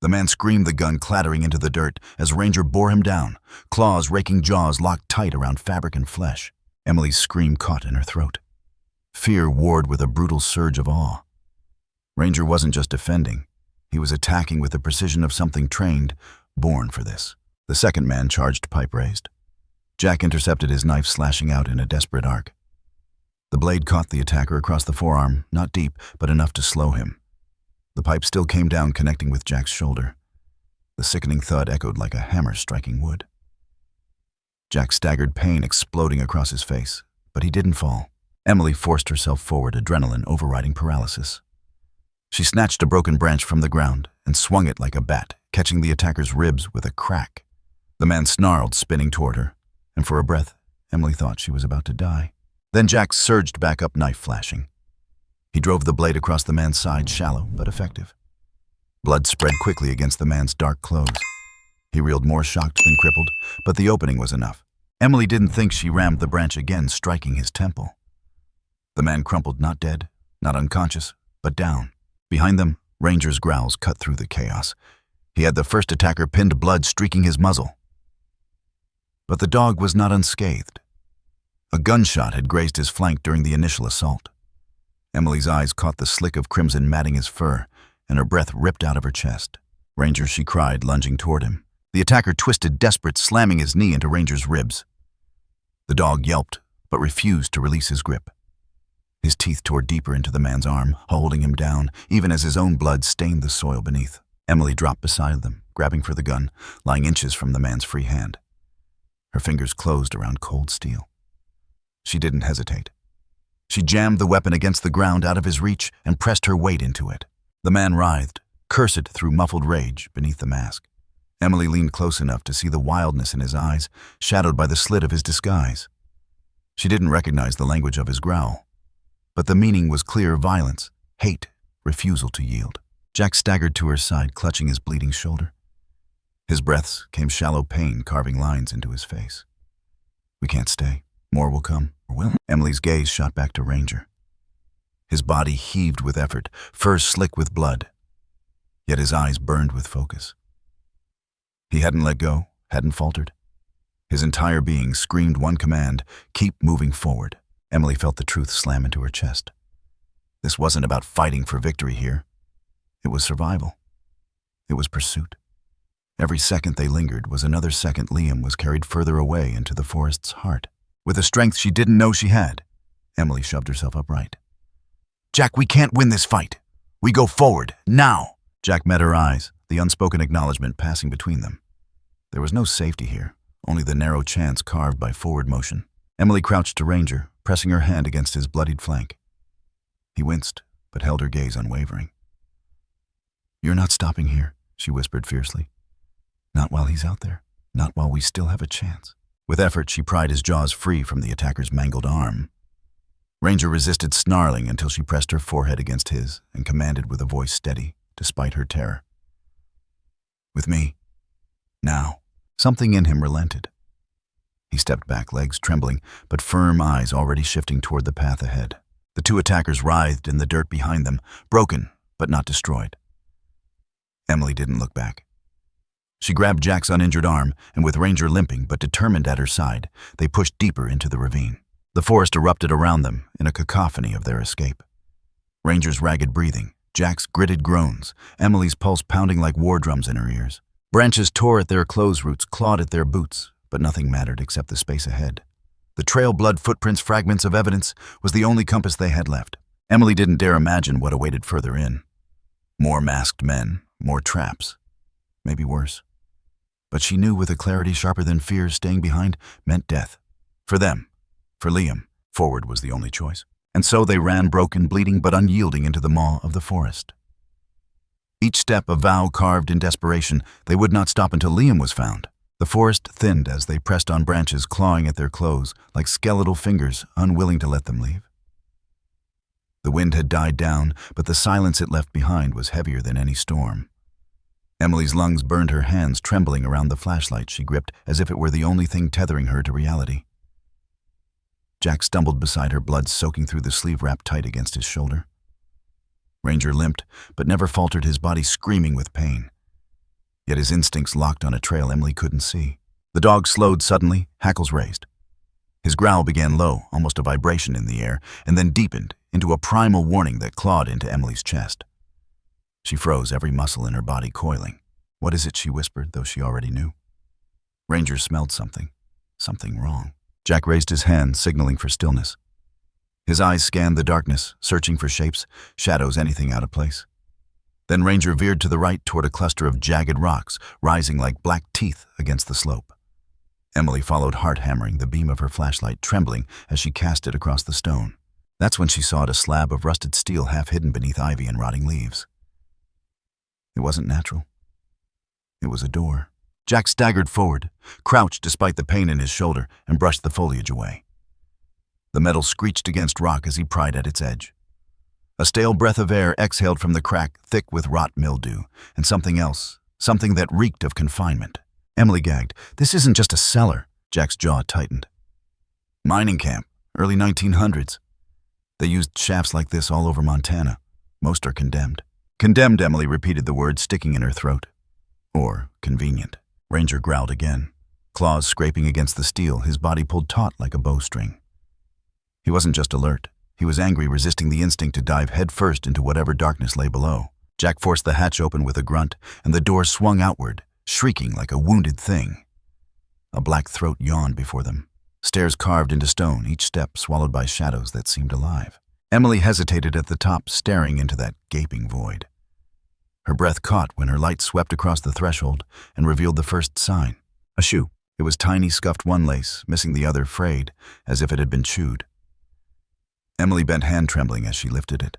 The man screamed, the gun clattering into the dirt as Ranger bore him down, claws raking jaws locked tight around fabric and flesh. Emily's scream caught in her throat. Fear warred with a brutal surge of awe. Ranger wasn't just defending. He was attacking with the precision of something trained, born for this. The second man charged, pipe raised. Jack intercepted, his knife slashing out in a desperate arc. The blade caught the attacker across the forearm, not deep, but enough to slow him. The pipe still came down, connecting with Jack's shoulder. The sickening thud echoed like a hammer striking wood. Jack staggered, pain exploding across his face, but he didn't fall. Emily forced herself forward, adrenaline overriding paralysis. She snatched a broken branch from the ground and swung it like a bat, catching the attacker's ribs with a crack. The man snarled, spinning toward her, and for a breath, Emily thought she was about to die. Then Jack surged back up, knife flashing. He drove the blade across the man's side, shallow but effective. Blood spread quickly against the man's dark clothes. He reeled, more shocked than crippled, but the opening was enough. Emily didn't think. She rammed the branch again, striking his temple. The man crumpled, not dead, not unconscious, but down. Behind them, Ranger's growls cut through the chaos. He had the first attacker pinned, blood streaking his muzzle. But the dog was not unscathed. A gunshot had grazed his flank during the initial assault. Emily's eyes caught the slick of crimson matting his fur, and her breath ripped out of her chest. "Ranger," she cried, lunging toward him. The attacker twisted, desperate, slamming his knee into Ranger's ribs. The dog yelped, but refused to release his grip. His teeth tore deeper into the man's arm, holding him down, even as his own blood stained the soil beneath. Emily dropped beside them, grabbing for the gun, lying inches from the man's free hand. Her fingers closed around cold steel. She didn't hesitate. She jammed the weapon against the ground out of his reach and pressed her weight into it. The man writhed, cursed through muffled rage beneath the mask. Emily leaned close enough to see the wildness in his eyes, shadowed by the slit of his disguise. She didn't recognize the language of his growl, but the meaning was clear: violence, hate, refusal to yield. Jack staggered to her side, clutching his bleeding shoulder. His breaths came shallow pain, carving lines into his face. "We can't stay. More will come, or will." Emily's gaze shot back to Ranger. His body heaved with effort, fur slick with blood, yet his eyes burned with focus. He hadn't let go, hadn't faltered. His entire being screamed one command: keep moving forward. Emily felt the truth slam into her chest. This wasn't about fighting for victory here. It was survival. It was pursuit. Every second they lingered was another second Liam was carried further away into the forest's heart. With a strength she didn't know she had, Emily shoved herself upright. "Jack, we can't win this fight. We go forward, now." Jack met her eyes, the unspoken acknowledgement passing between them. There was no safety here, only the narrow chance carved by forward motion. Emily crouched to Ranger, pressing her hand against his bloodied flank. He winced, but held her gaze unwavering. "You're not stopping here," she whispered fiercely. "Not while he's out there. Not while we still have a chance." With effort, she pried his jaws free from the attacker's mangled arm. Ranger resisted, snarling, until she pressed her forehead against his and commanded with a voice steady, despite her terror. "With me. Now." Something in him relented. He stepped back, legs trembling, but firm, eyes already shifting toward the path ahead. The two attackers writhed in the dirt behind them, broken but not destroyed. Emily didn't look back. She grabbed Jack's uninjured arm, and with Ranger limping but determined at her side, they pushed deeper into the ravine. The forest erupted around them in a cacophony of their escape. Ranger's ragged breathing, Jack's gritted groans, Emily's pulse pounding like war drums in her ears. Branches tore at their clothes roots, clawed at their boots, but nothing mattered except the space ahead. The trail, blood, footprints, fragments of evidence was the only compass they had left. Emily didn't dare imagine what awaited further in. More masked men, more traps, maybe worse. But she knew with a clarity sharper than fear, staying behind meant death. For them, for Liam, forward was the only choice. And so they ran, broken, bleeding, but unyielding, into the maw of the forest. Each step a vow carved in desperation. They would not stop until Liam was found. The forest thinned as they pressed on branches, clawing at their clothes, like skeletal fingers, unwilling to let them leave. The wind had died down, but the silence it left behind was heavier than any storm. Emily's lungs burned, her hands trembling around the flashlight she gripped as if it were the only thing tethering her to reality. Jack stumbled beside her, blood soaking through the sleeve wrapped tight against his shoulder. Ranger limped, but never faltered, his body screaming with pain. Yet his instincts locked on a trail Emily couldn't see. The dog slowed suddenly, hackles raised. His growl began low, almost a vibration in the air, and then deepened into a primal warning that clawed into Emily's chest. She froze, every muscle in her body coiling. "What is it?" she whispered, though she already knew. Ranger smelled something wrong. Jack raised his hand, signaling for stillness. His eyes scanned the darkness, searching for shapes, shadows, anything out of place. Then Ranger veered to the right toward a cluster of jagged rocks, rising like black teeth against the slope. Emily followed, heart hammering, the beam of her flashlight trembling as she cast it across the stone. That's when she saw it, a slab of rusted steel half hidden beneath ivy and rotting leaves. It wasn't natural. It was a door. Jack staggered forward, crouched despite the pain in his shoulder, and brushed the foliage away. The metal screeched against rock as he pried at its edge. A stale breath of air exhaled from the crack, thick with rot mildew, and something else, something that reeked of confinement. Emily gagged. "This isn't just a cellar." Jack's jaw tightened. "Mining camp, early 1900s. They used shafts like this all over Montana. Most are condemned." "Condemned," Emily repeated the word, sticking in her throat. "Or convenient." Ranger growled again, claws scraping against the steel, his body pulled taut like a bowstring. He wasn't just alert. He was angry, resisting the instinct to dive headfirst into whatever darkness lay below. Jack forced the hatch open with a grunt, and the door swung outward, shrieking like a wounded thing. A black throat yawned before them, stairs carved into stone, each step swallowed by shadows that seemed alive. Emily hesitated at the top, staring into that gaping void. Her breath caught when her light swept across the threshold and revealed the first sign. A shoe. It was tiny, scuffed one lace, missing the other, frayed, as if it had been chewed. Emily bent, hand trembling as she lifted it.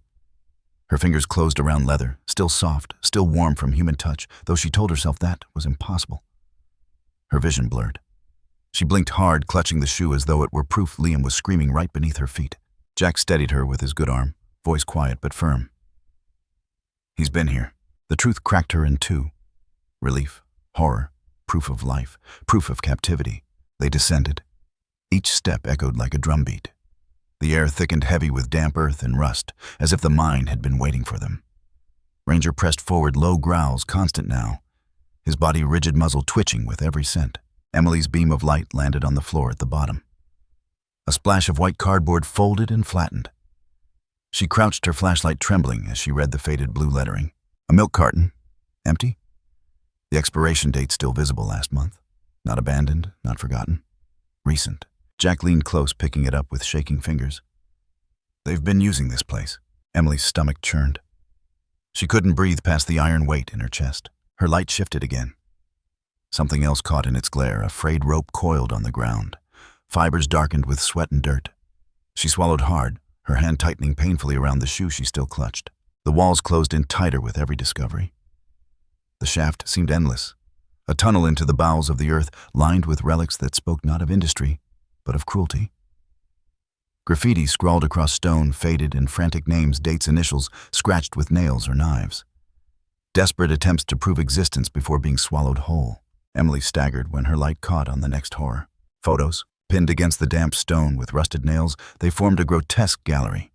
Her fingers closed around leather, still soft, still warm from human touch, though she told herself that was impossible. Her vision blurred. She blinked hard, clutching the shoe as though it were proof Liam was screaming right beneath her feet. Jack steadied her with his good arm, voice quiet but firm. "He's been here." The truth cracked her in two. Relief, horror, proof of life, proof of captivity. They descended. Each step echoed like a drumbeat. The air thickened heavy with damp earth and rust, as if the mine had been waiting for them. Ranger pressed forward, low growls, constant now, his body rigid muzzle twitching with every scent. Emily's beam of light landed on the floor at the bottom. A splash of white cardboard folded and flattened. She crouched, her flashlight trembling as she read the faded blue lettering. A milk carton. Empty. The expiration date still visible last month. Not abandoned, not forgotten. Recent. Jack leaned close, picking it up with shaking fingers. "They've been using this place." Emily's stomach churned. She couldn't breathe past the iron weight in her chest. Her light shifted again. Something else caught in its glare, a frayed rope coiled on the ground. Fibers darkened with sweat and dirt. She swallowed hard, her hand tightening painfully around the shoe she still clutched. The walls closed in tighter with every discovery. The shaft seemed endless, a tunnel into the bowels of the earth, lined with relics that spoke not of industry, but of cruelty. Graffiti scrawled across stone, faded, and frantic names, dates, initials, scratched with nails or knives. Desperate attempts to prove existence before being swallowed whole. Emily staggered when her light caught on the next horror. Photos, pinned against the damp stone with rusted nails, they formed a grotesque gallery.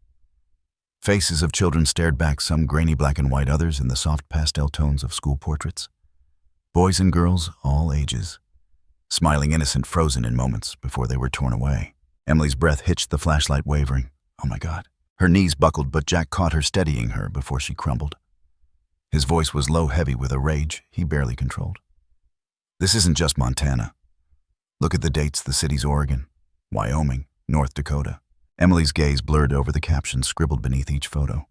Faces of children stared back, some grainy black and white, others in the soft pastel tones of school portraits. Boys and girls, all ages. Smiling, innocent, frozen in moments before they were torn away. Emily's breath hitched, the flashlight wavering. Oh my God. Her knees buckled, but Jack caught her, steadying her before she crumbled. His voice was low, heavy with a rage he barely controlled. "This isn't just Montana. Look at the dates, the city's Oregon, Wyoming, North Dakota." Emily's gaze blurred over the captions scribbled beneath each photo.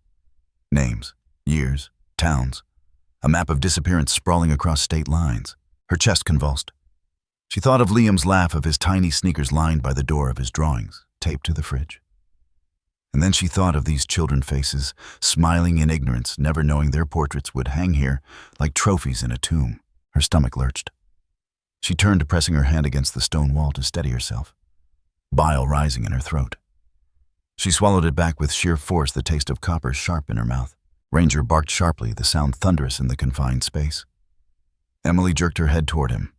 Names, years, towns. A map of disappearance sprawling across state lines. Her chest convulsed. She thought of Liam's laugh, of his tiny sneakers lined by the door of his drawings, taped to the fridge. And then she thought of these children faces, smiling in ignorance, never knowing their portraits would hang here like trophies in a tomb. Her stomach lurched. She turned, pressing her hand against the stone wall to steady herself, bile rising in her throat. She swallowed it back with sheer force, the taste of copper sharp in her mouth. Ranger barked sharply, the sound thunderous in the confined space. Emily jerked her head toward him.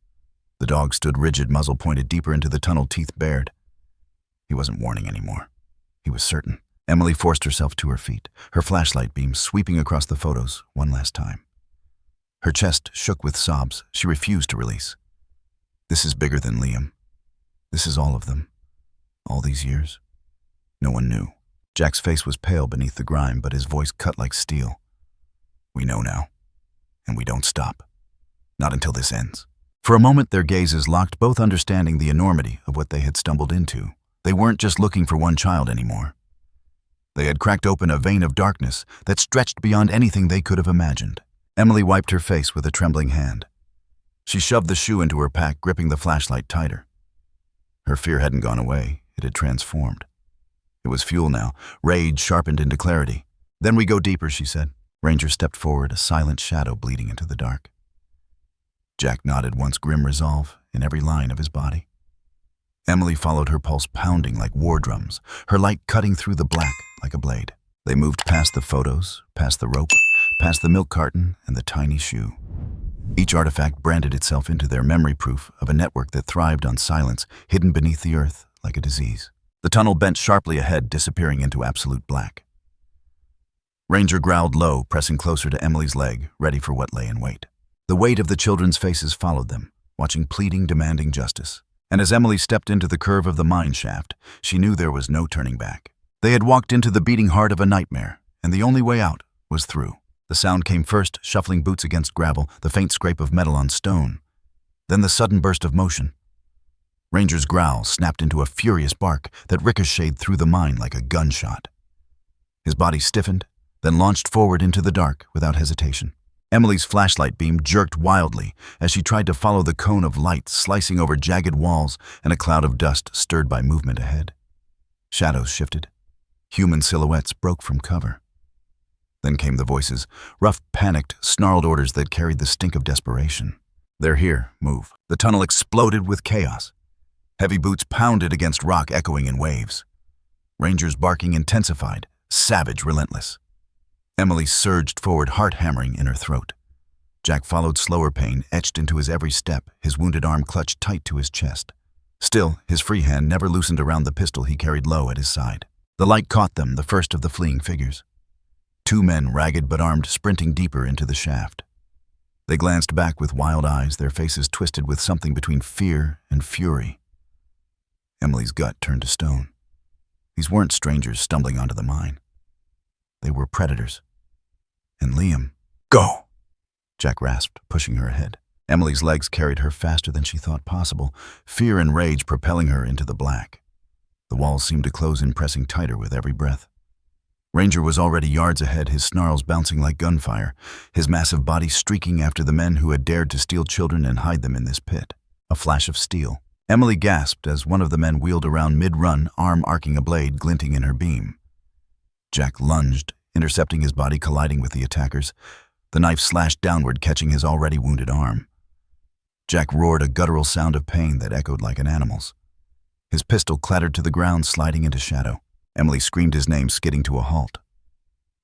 The dog stood rigid, muzzle pointed deeper into the tunnel, teeth bared. He wasn't warning anymore. He was certain. Emily forced herself to her feet, her flashlight beam sweeping across the photos one last time. Her chest shook with sobs she refused to release. This is bigger than Liam. This is all of them. All these years. No one knew. Jack's face was pale beneath the grime, but his voice cut like steel. We know now. And we don't stop. Not until this ends. For a moment, their gazes locked, both understanding the enormity of what they had stumbled into. They weren't just looking for one child anymore. They had cracked open a vein of darkness that stretched beyond anything they could have imagined. Emily wiped her face with a trembling hand. She shoved the shoe into her pack, gripping the flashlight tighter. Her fear hadn't gone away. It had transformed. It was fuel now, rage sharpened into clarity. Then we go deeper, she said. Ranger stepped forward, a silent shadow bleeding into the dark. Jack nodded, once grim resolve in every line of his body. Emily followed, her pulse pounding like war drums, her light cutting through the black like a blade. They moved past the photos, past the rope, past the milk carton and the tiny shoe. Each artifact branded itself into their memory proof of a network that thrived on silence, hidden beneath the earth like a disease. The tunnel bent sharply ahead, disappearing into absolute black. Ranger growled low, pressing closer to Emily's leg, ready for what lay in wait. The weight of the children's faces followed them, watching, pleading, demanding justice. And as Emily stepped into the curve of the mine shaft, she knew there was no turning back. They had walked into the beating heart of a nightmare, and the only way out was through. The sound came first, shuffling boots against gravel, the faint scrape of metal on stone. Then the sudden burst of motion. Ranger's growl snapped into a furious bark that ricocheted through the mine like a gunshot. His body stiffened, then launched forward into the dark without hesitation. Emily's flashlight beam jerked wildly as she tried to follow the cone of light slicing over jagged walls and a cloud of dust stirred by movement ahead. Shadows shifted. Human silhouettes broke from cover. Then came the voices, rough, panicked, snarled orders that carried the stink of desperation. "They're here, move." The tunnel exploded with chaos. Heavy boots pounded against rock, echoing in waves. Ranger's barking intensified, savage, relentless. Emily surged forward, heart hammering in her throat. Jack followed, slower, pain etched into his every step, his wounded arm clutched tight to his chest. Still, his free hand never loosened around the pistol he carried low at his side. The light caught them, the first of the fleeing figures. Two men, ragged but armed, sprinting deeper into the shaft. They glanced back with wild eyes, their faces twisted with something between fear and fury. Emily's gut turned to stone. These weren't strangers stumbling onto the mine. They were predators. And Liam. "Go!" Jack rasped, pushing her ahead. Emily's legs carried her faster than she thought possible, fear and rage propelling her into the black. The walls seemed to close in, pressing tighter with every breath. Ranger was already yards ahead, his snarls bouncing like gunfire, his massive body streaking after the men who had dared to steal children and hide them in this pit. A flash of steel. Emily gasped as one of the men wheeled around mid-run, arm arcing, a blade glinting in her beam. Jack lunged, intercepting his body, colliding with the attackers. The knife slashed downward, catching his already wounded arm. Jack roared, a guttural sound of pain that echoed like an animal's. His pistol clattered to the ground, sliding into shadow. Emily screamed his name, skidding to a halt.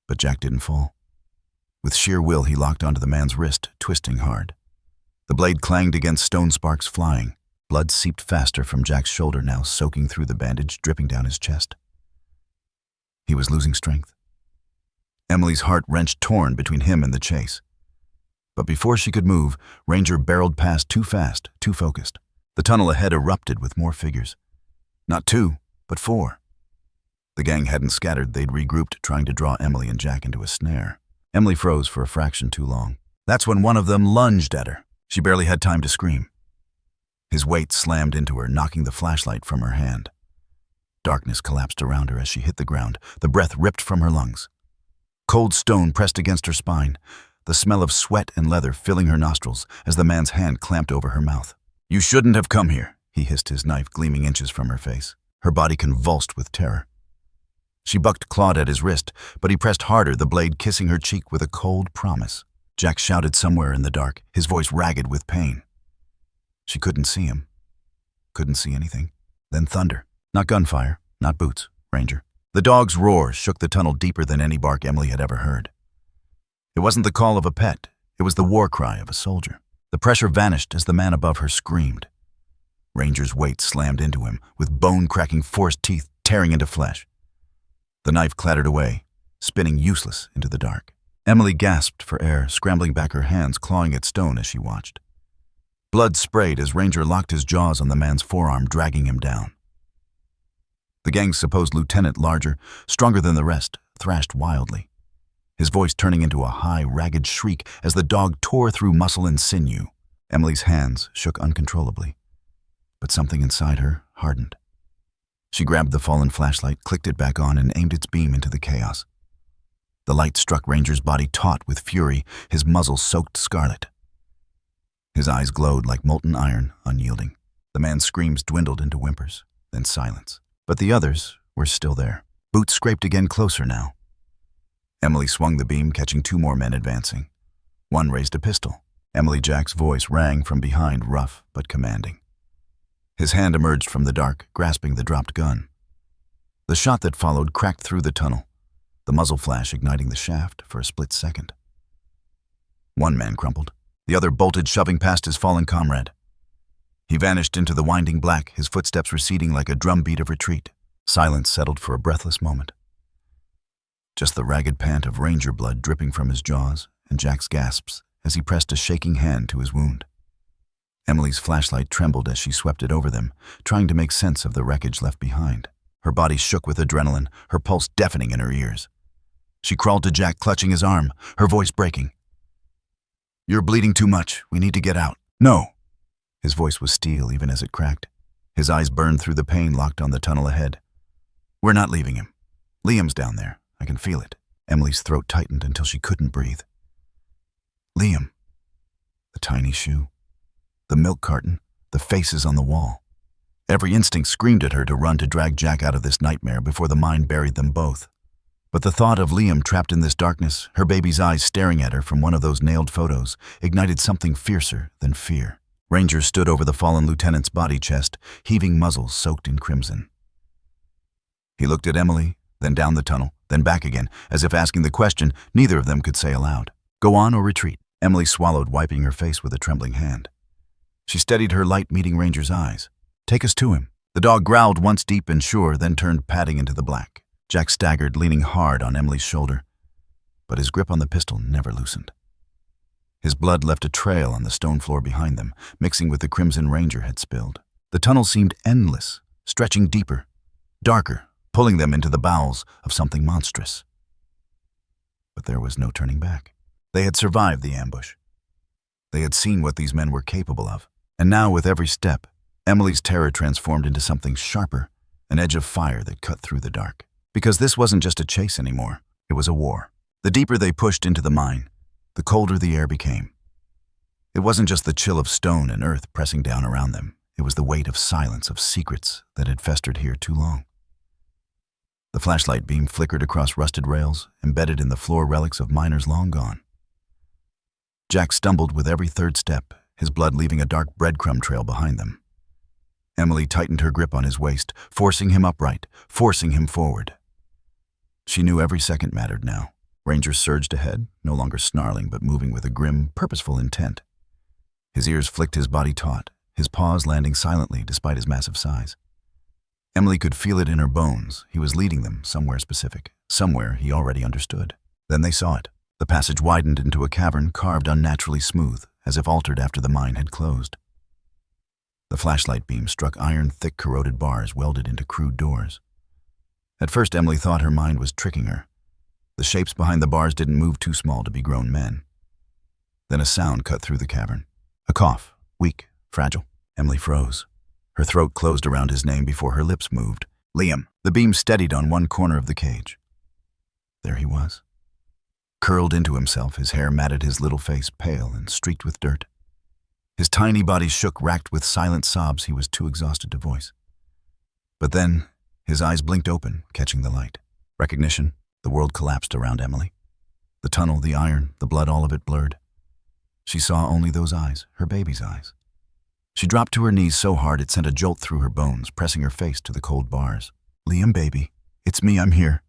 But Jack didn't fall. With sheer will, he locked onto the man's wrist, twisting hard. The blade clanged against, stone sparks flying. Blood seeped faster from Jack's shoulder, now soaking through the bandage, dripping down his chest. He was losing strength. Emily's heart wrenched, torn between him and the chase. But before she could move, Ranger barreled past, too fast, too focused. The tunnel ahead erupted with more figures. Not two, but four. The gang hadn't scattered, they'd regrouped, trying to draw Emily and Jack into a snare. Emily froze for a fraction too long. That's when one of them lunged at her. She barely had time to scream. His weight slammed into her, knocking the flashlight from her hand. Darkness collapsed around her as she hit the ground, the breath ripped from her lungs. Cold stone pressed against her spine, the smell of sweat and leather filling her nostrils as the man's hand clamped over her mouth. "You shouldn't have come here," he hissed, his knife gleaming inches from her face. Her body convulsed with terror. She bucked, clawed at his wrist, but he pressed harder, the blade kissing her cheek with a cold promise. Jack shouted somewhere in the dark, his voice ragged with pain. She couldn't see him. Couldn't see anything. Then thunder. Not gunfire, not boots, Ranger. The dog's roar shook the tunnel deeper than any bark Emily had ever heard. It wasn't the call of a pet, it was the war cry of a soldier. The pressure vanished as the man above her screamed. Ranger's weight slammed into him, with bone-cracking forced teeth tearing into flesh. The knife clattered away, spinning useless into the dark. Emily gasped for air, scrambling back, her hands clawing at stone as she watched. Blood sprayed as Ranger locked his jaws on the man's forearm, dragging him down. The gang's supposed lieutenant, larger, stronger than the rest, thrashed wildly, his voice turning into a high, ragged shriek as the dog tore through muscle and sinew. Emily's hands shook uncontrollably, but something inside her hardened. She grabbed the fallen flashlight, clicked it back on, and aimed its beam into the chaos. The light struck Ranger's body taut with fury, his muzzle soaked scarlet. His eyes glowed like molten iron, unyielding. The man's screams dwindled into whimpers, then silence. But the others were still there. Boots scraped again, closer now. Emily swung the beam, catching two more men advancing. One raised a pistol. Emily Jack's voice rang from behind, rough but commanding. His hand emerged from the dark, grasping the dropped gun. The shot that followed cracked through the tunnel, the muzzle flash igniting the shaft for a split second. One man crumpled. The other bolted, shoving past his fallen comrade. He vanished into the winding black, his footsteps receding like a drumbeat of retreat. Silence settled for a breathless moment. Just the ragged pant of ranger blood dripping from his jaws and Jack's gasps as he pressed a shaking hand to his wound. Emily's flashlight trembled as she swept it over them, trying to make sense of the wreckage left behind. Her body shook with adrenaline, her pulse deafening in her ears. She crawled to Jack, clutching his arm, her voice breaking. "You're bleeding too much. We need to get out." "No." His voice was steel even as it cracked. His eyes burned through the pain locked on the tunnel ahead. "We're not leaving him. Liam's down there. I can feel it." Emily's throat tightened until she couldn't breathe. Liam. The tiny shoe. The milk carton. The faces on the wall. Every instinct screamed at her to run to drag Jack out of this nightmare before the mine buried them both. But the thought of Liam trapped in this darkness, her baby's eyes staring at her from one of those nailed photos, ignited something fiercer than fear. Ranger stood over the fallen lieutenant's body chest, heaving muzzles soaked in crimson. He looked at Emily, then down the tunnel, then back again, as if asking the question neither of them could say aloud. "Go on or retreat?" Emily swallowed, wiping her face with a trembling hand. She steadied her light, meeting Ranger's eyes. "Take us to him." The dog growled once deep and sure, then turned padding into the black. Jack staggered, leaning hard on Emily's shoulder, but his grip on the pistol never loosened. His blood left a trail on the stone floor behind them, mixing with the crimson Ranger had spilled. The tunnel seemed endless, stretching deeper, darker, pulling them into the bowels of something monstrous. But there was no turning back. They had survived the ambush. They had seen what these men were capable of. And now, with every step, Emily's terror transformed into something sharper, an edge of fire that cut through the dark. Because this wasn't just a chase anymore, it was a war. The deeper they pushed into the mine, the colder the air became. It wasn't just the chill of stone and earth pressing down around them. It was the weight of silence, of secrets that had festered here too long. The flashlight beam flickered across rusted rails, embedded in the floor relics of miners long gone. Jack stumbled with every third step, his blood leaving a dark breadcrumb trail behind them. Emily tightened her grip on his waist, forcing him upright, forcing him forward. She knew every second mattered now. Ranger surged ahead, no longer snarling but moving with a grim, purposeful intent. His ears flicked his body taut, his paws landing silently despite his massive size. Emily could feel it in her bones. He was leading them somewhere specific, somewhere he already understood. Then they saw it. The passage widened into a cavern carved unnaturally smooth, as if altered after the mine had closed. The flashlight beam struck iron, thick, corroded bars welded into crude doors. At first, Emily thought her mind was tricking her. The shapes behind the bars didn't move too small to be grown men. Then a sound cut through the cavern. A cough, weak, fragile. Emily froze. Her throat closed around his name before her lips moved. Liam. The beam steadied on one corner of the cage. There he was. Curled into himself, his hair matted his little face, pale and streaked with dirt. His tiny body shook, racked with silent sobs he was too exhausted to voice. But then, his eyes blinked open, catching the light. Recognition. The world collapsed around Emily. The tunnel, the iron, the blood, all of it blurred. She saw only those eyes, her baby's eyes. She dropped to her knees so hard it sent a jolt through her bones, pressing her face to the cold bars. "Liam, baby. It's me, I'm here."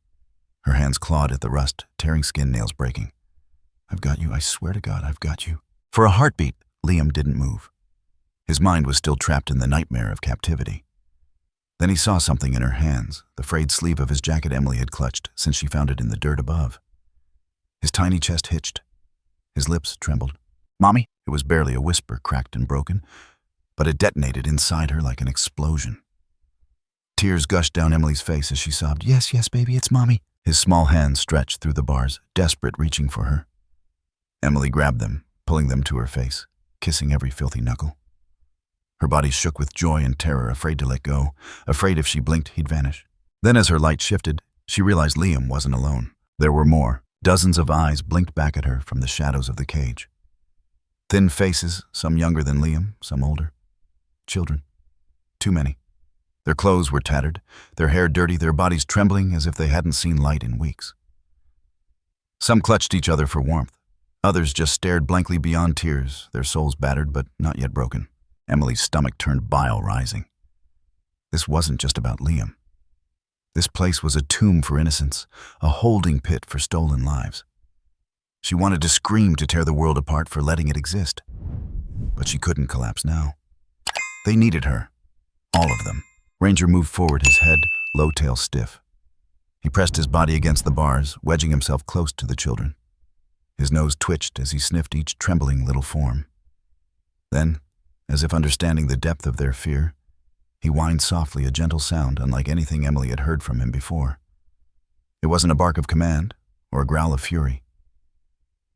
Her hands clawed at the rust, tearing skin, nails breaking. "I've got you, I swear to God, I've got you." For a heartbeat, Liam didn't move. His mind was still trapped in the nightmare of captivity. Then he saw something in her hands, the frayed sleeve of his jacket Emily had clutched since she found it in the dirt above. His tiny chest hitched. His lips trembled. "Mommy?" It was barely a whisper, cracked and broken, but it detonated inside her like an explosion. Tears gushed down Emily's face as she sobbed, Yes, baby, it's Mommy." His small hands stretched through the bars, desperate, reaching for her. Emily grabbed them, pulling them to her face, kissing every filthy knuckle. Her body shook with joy and terror, afraid to let go, afraid if she blinked, he'd vanish. Then as her light shifted, she realized Liam wasn't alone. There were more. Dozens of eyes blinked back at her from the shadows of the cage. Thin faces, some younger than Liam, some older. Children. Too many. Their clothes were tattered, their hair dirty, their bodies trembling as if they hadn't seen light in weeks. Some clutched each other for warmth. Others just stared blankly beyond tears, their souls battered but not yet broken. Emily's stomach turned bile rising. This wasn't just about Liam. This place was a tomb for innocence, a holding pit for stolen lives. She wanted to scream to tear the world apart for letting it exist. But she couldn't collapse now. They needed her. All of them. Ranger moved forward, his head, low tail stiff. He pressed his body against the bars, wedging himself close to the children. His nose twitched as he sniffed each trembling little form. Then, as if understanding the depth of their fear, he whined softly, a gentle sound unlike anything Emily had heard from him before. It wasn't a bark of command or a growl of fury.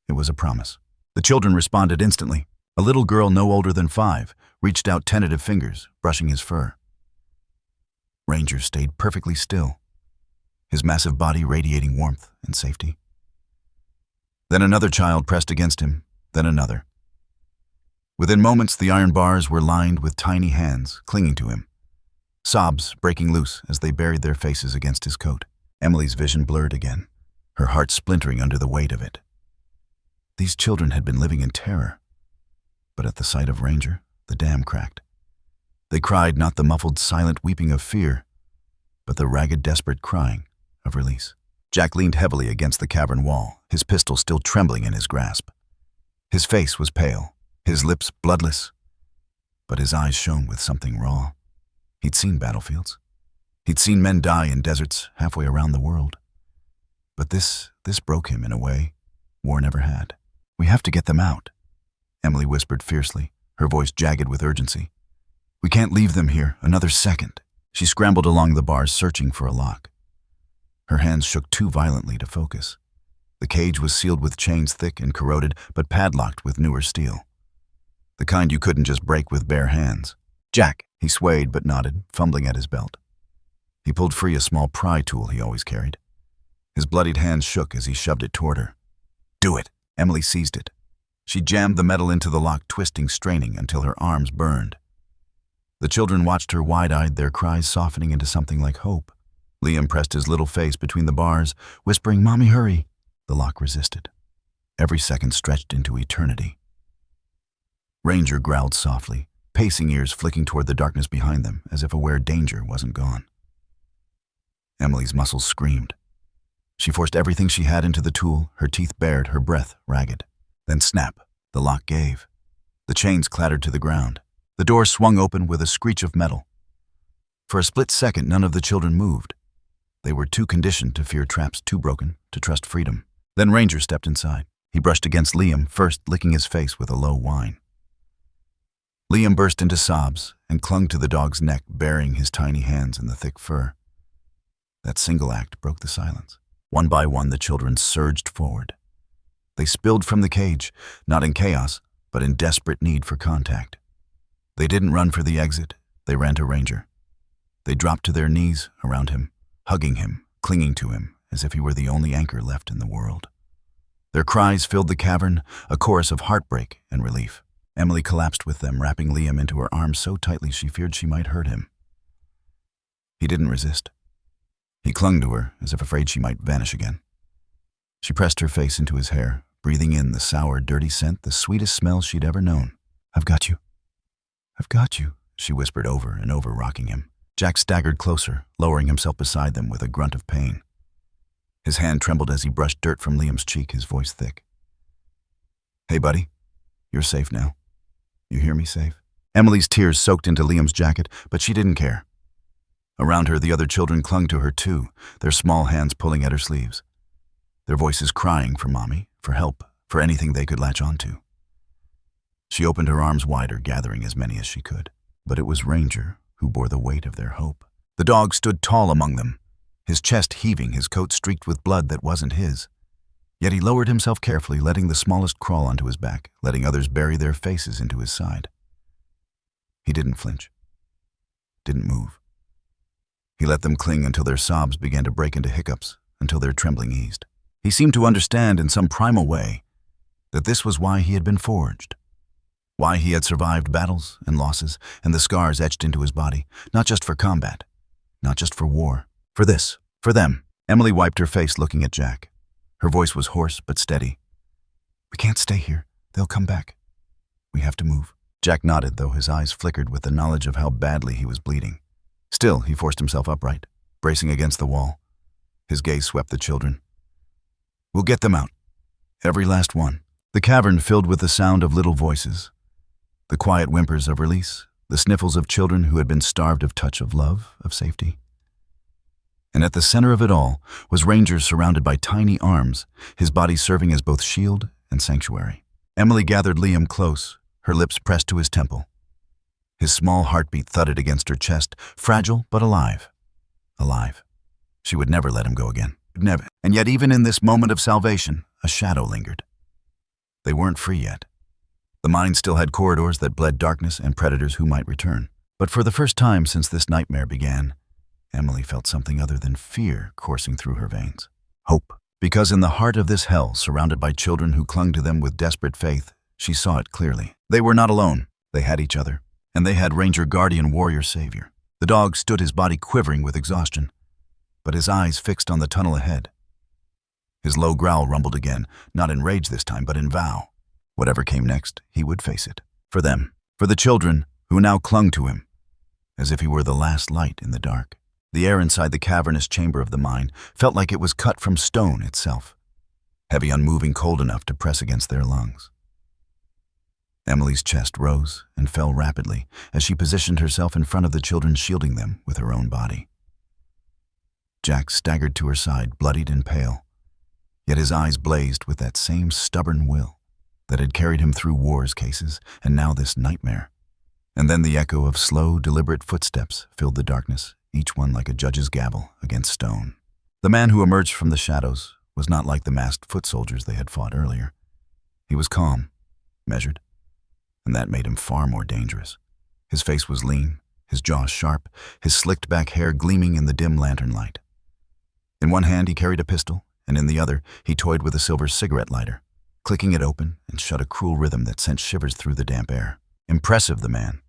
It was a promise. The children responded instantly. A little girl no older than 5 reached out tentative fingers, brushing his fur. Ranger stayed perfectly still, his massive body radiating warmth and safety. Then another child pressed against him, then another. Within moments, the iron bars were lined with tiny hands clinging to him, sobs breaking loose as they buried their faces against his coat. Emily's vision blurred again, her heart splintering under the weight of it. These children had been living in terror, but at the sight of Ranger, the dam cracked. They cried not the muffled, silent weeping of fear, but the ragged, desperate crying of release. Jack leaned heavily against the cavern wall, his pistol still trembling in his grasp. His face was pale, his lips bloodless, but his eyes shone with something raw. He'd seen battlefields. He'd seen men die in deserts halfway around the world. But this broke him in a way war never had. "We have to get them out," Emily whispered fiercely, her voice jagged with urgency. "We can't leave them here another second." She scrambled along the bars, searching for a lock. Her hands shook too violently to focus. The cage was sealed with chains thick and corroded, but padlocked with newer steel. The kind you couldn't just break with bare hands. "Jack," he swayed but nodded, fumbling at his belt. He pulled free a small pry tool he always carried. His bloodied hands shook as he shoved it toward her. "Do it." Emily seized it. She jammed the metal into the lock, twisting, straining until her arms burned. The children watched her wide-eyed, their cries softening into something like hope. Liam pressed his little face between the bars, whispering, "Mommy, hurry." The lock resisted. Every second stretched into eternity. Ranger growled softly, pacing ears flicking toward the darkness behind them, as if aware danger wasn't gone. Emily's muscles screamed. She forced everything she had into the tool, her teeth bared, her breath ragged. Then snap, the lock gave. The chains clattered to the ground. The door swung open with a screech of metal. For a split second, none of the children moved. They were too conditioned to fear traps, too broken to trust freedom. Then Ranger stepped inside. He brushed against Liam, first licking his face with a low whine. Liam burst into sobs and clung to the dog's neck, burying his tiny hands in the thick fur. That single act broke the silence. One by one, the children surged forward. They spilled from the cage, not in chaos, but in desperate need for contact. They didn't run for the exit. They ran to Ranger. They dropped to their knees around him, hugging him, clinging to him, as if he were the only anchor left in the world. Their cries filled the cavern, a chorus of heartbreak and relief. Emily collapsed with them, wrapping Liam into her arms so tightly she feared she might hurt him. He didn't resist. He clung to her, as if afraid she might vanish again. She pressed her face into his hair, breathing in the sour, dirty scent, the sweetest smell she'd ever known. "I've got you. I've got you," she whispered over and over, rocking him. Jack staggered closer, lowering himself beside them with a grunt of pain. His hand trembled as he brushed dirt from Liam's cheek, his voice thick. "Hey, buddy, you're safe now. You hear me safe?" Emily's tears soaked into Liam's jacket, but she didn't care. Around her, the other children clung to her too, their small hands pulling at her sleeves. Their voices crying for mommy, for help, for anything they could latch onto. She opened her arms wider, gathering as many as she could. But it was Ranger who bore the weight of their hope. The dog stood tall among them, his chest heaving, his coat streaked with blood that wasn't his. Yet he lowered himself carefully, letting the smallest crawl onto his back, letting others bury their faces into his side. He didn't flinch, didn't move. He let them cling until their sobs began to break into hiccups, until their trembling eased. He seemed to understand in some primal way that this was why he had been forged, why he had survived battles and losses and the scars etched into his body, not just for combat, not just for war, for this, for them. Emily wiped her face, looking at Jack. Her voice was hoarse but steady. "We can't stay here. They'll come back. We have to move." Jack nodded, though his eyes flickered with the knowledge of how badly he was bleeding. Still, he forced himself upright, bracing against the wall. His gaze swept the children. "We'll get them out. Every last one." The cavern filled with the sound of little voices, the quiet whimpers of release, the sniffles of children who had been starved of touch of love, of safety. And at the center of it all was Ranger surrounded by tiny arms, his body serving as both shield and sanctuary. Emily gathered Liam close, her lips pressed to his temple. His small heartbeat thudded against her chest, fragile but alive. Alive. She would never let him go again. Never. And yet even in this moment of salvation, a shadow lingered. They weren't free yet. The mine still had corridors that bled darkness and predators who might return. But for the first time since this nightmare began, Emily felt something other than fear coursing through her veins. Hope. Because in the heart of this hell, surrounded by children who clung to them with desperate faith, she saw it clearly. They were not alone. They had each other. And they had Ranger Guardian Warrior Savior. The dog stood, his body quivering with exhaustion, but his eyes fixed on the tunnel ahead. His low growl rumbled again, not in rage this time, but in vow. Whatever came next, he would face it. For them. For the children who now clung to him, as if he were the last light in the dark. The air inside the cavernous chamber of the mine felt like it was cut from stone itself, heavy, unmoving, cold enough to press against their lungs. Emily's chest rose and fell rapidly as she positioned herself in front of the children, shielding them with her own body. Jack staggered to her side, bloodied and pale, yet his eyes blazed with that same stubborn will that had carried him through war's cases and now this nightmare. And then the echo of slow, deliberate footsteps filled the darkness, each one like a judge's gavel against stone. The man who emerged from the shadows was not like the masked foot soldiers they had fought earlier. He was calm, measured, and that made him far more dangerous. His face was lean, his jaw sharp, his slicked back hair gleaming in the dim lantern light. In one hand he carried a pistol, and in the other he toyed with a silver cigarette lighter, clicking it open and shut a cruel rhythm that sent shivers through the damp air. "Impressive," the man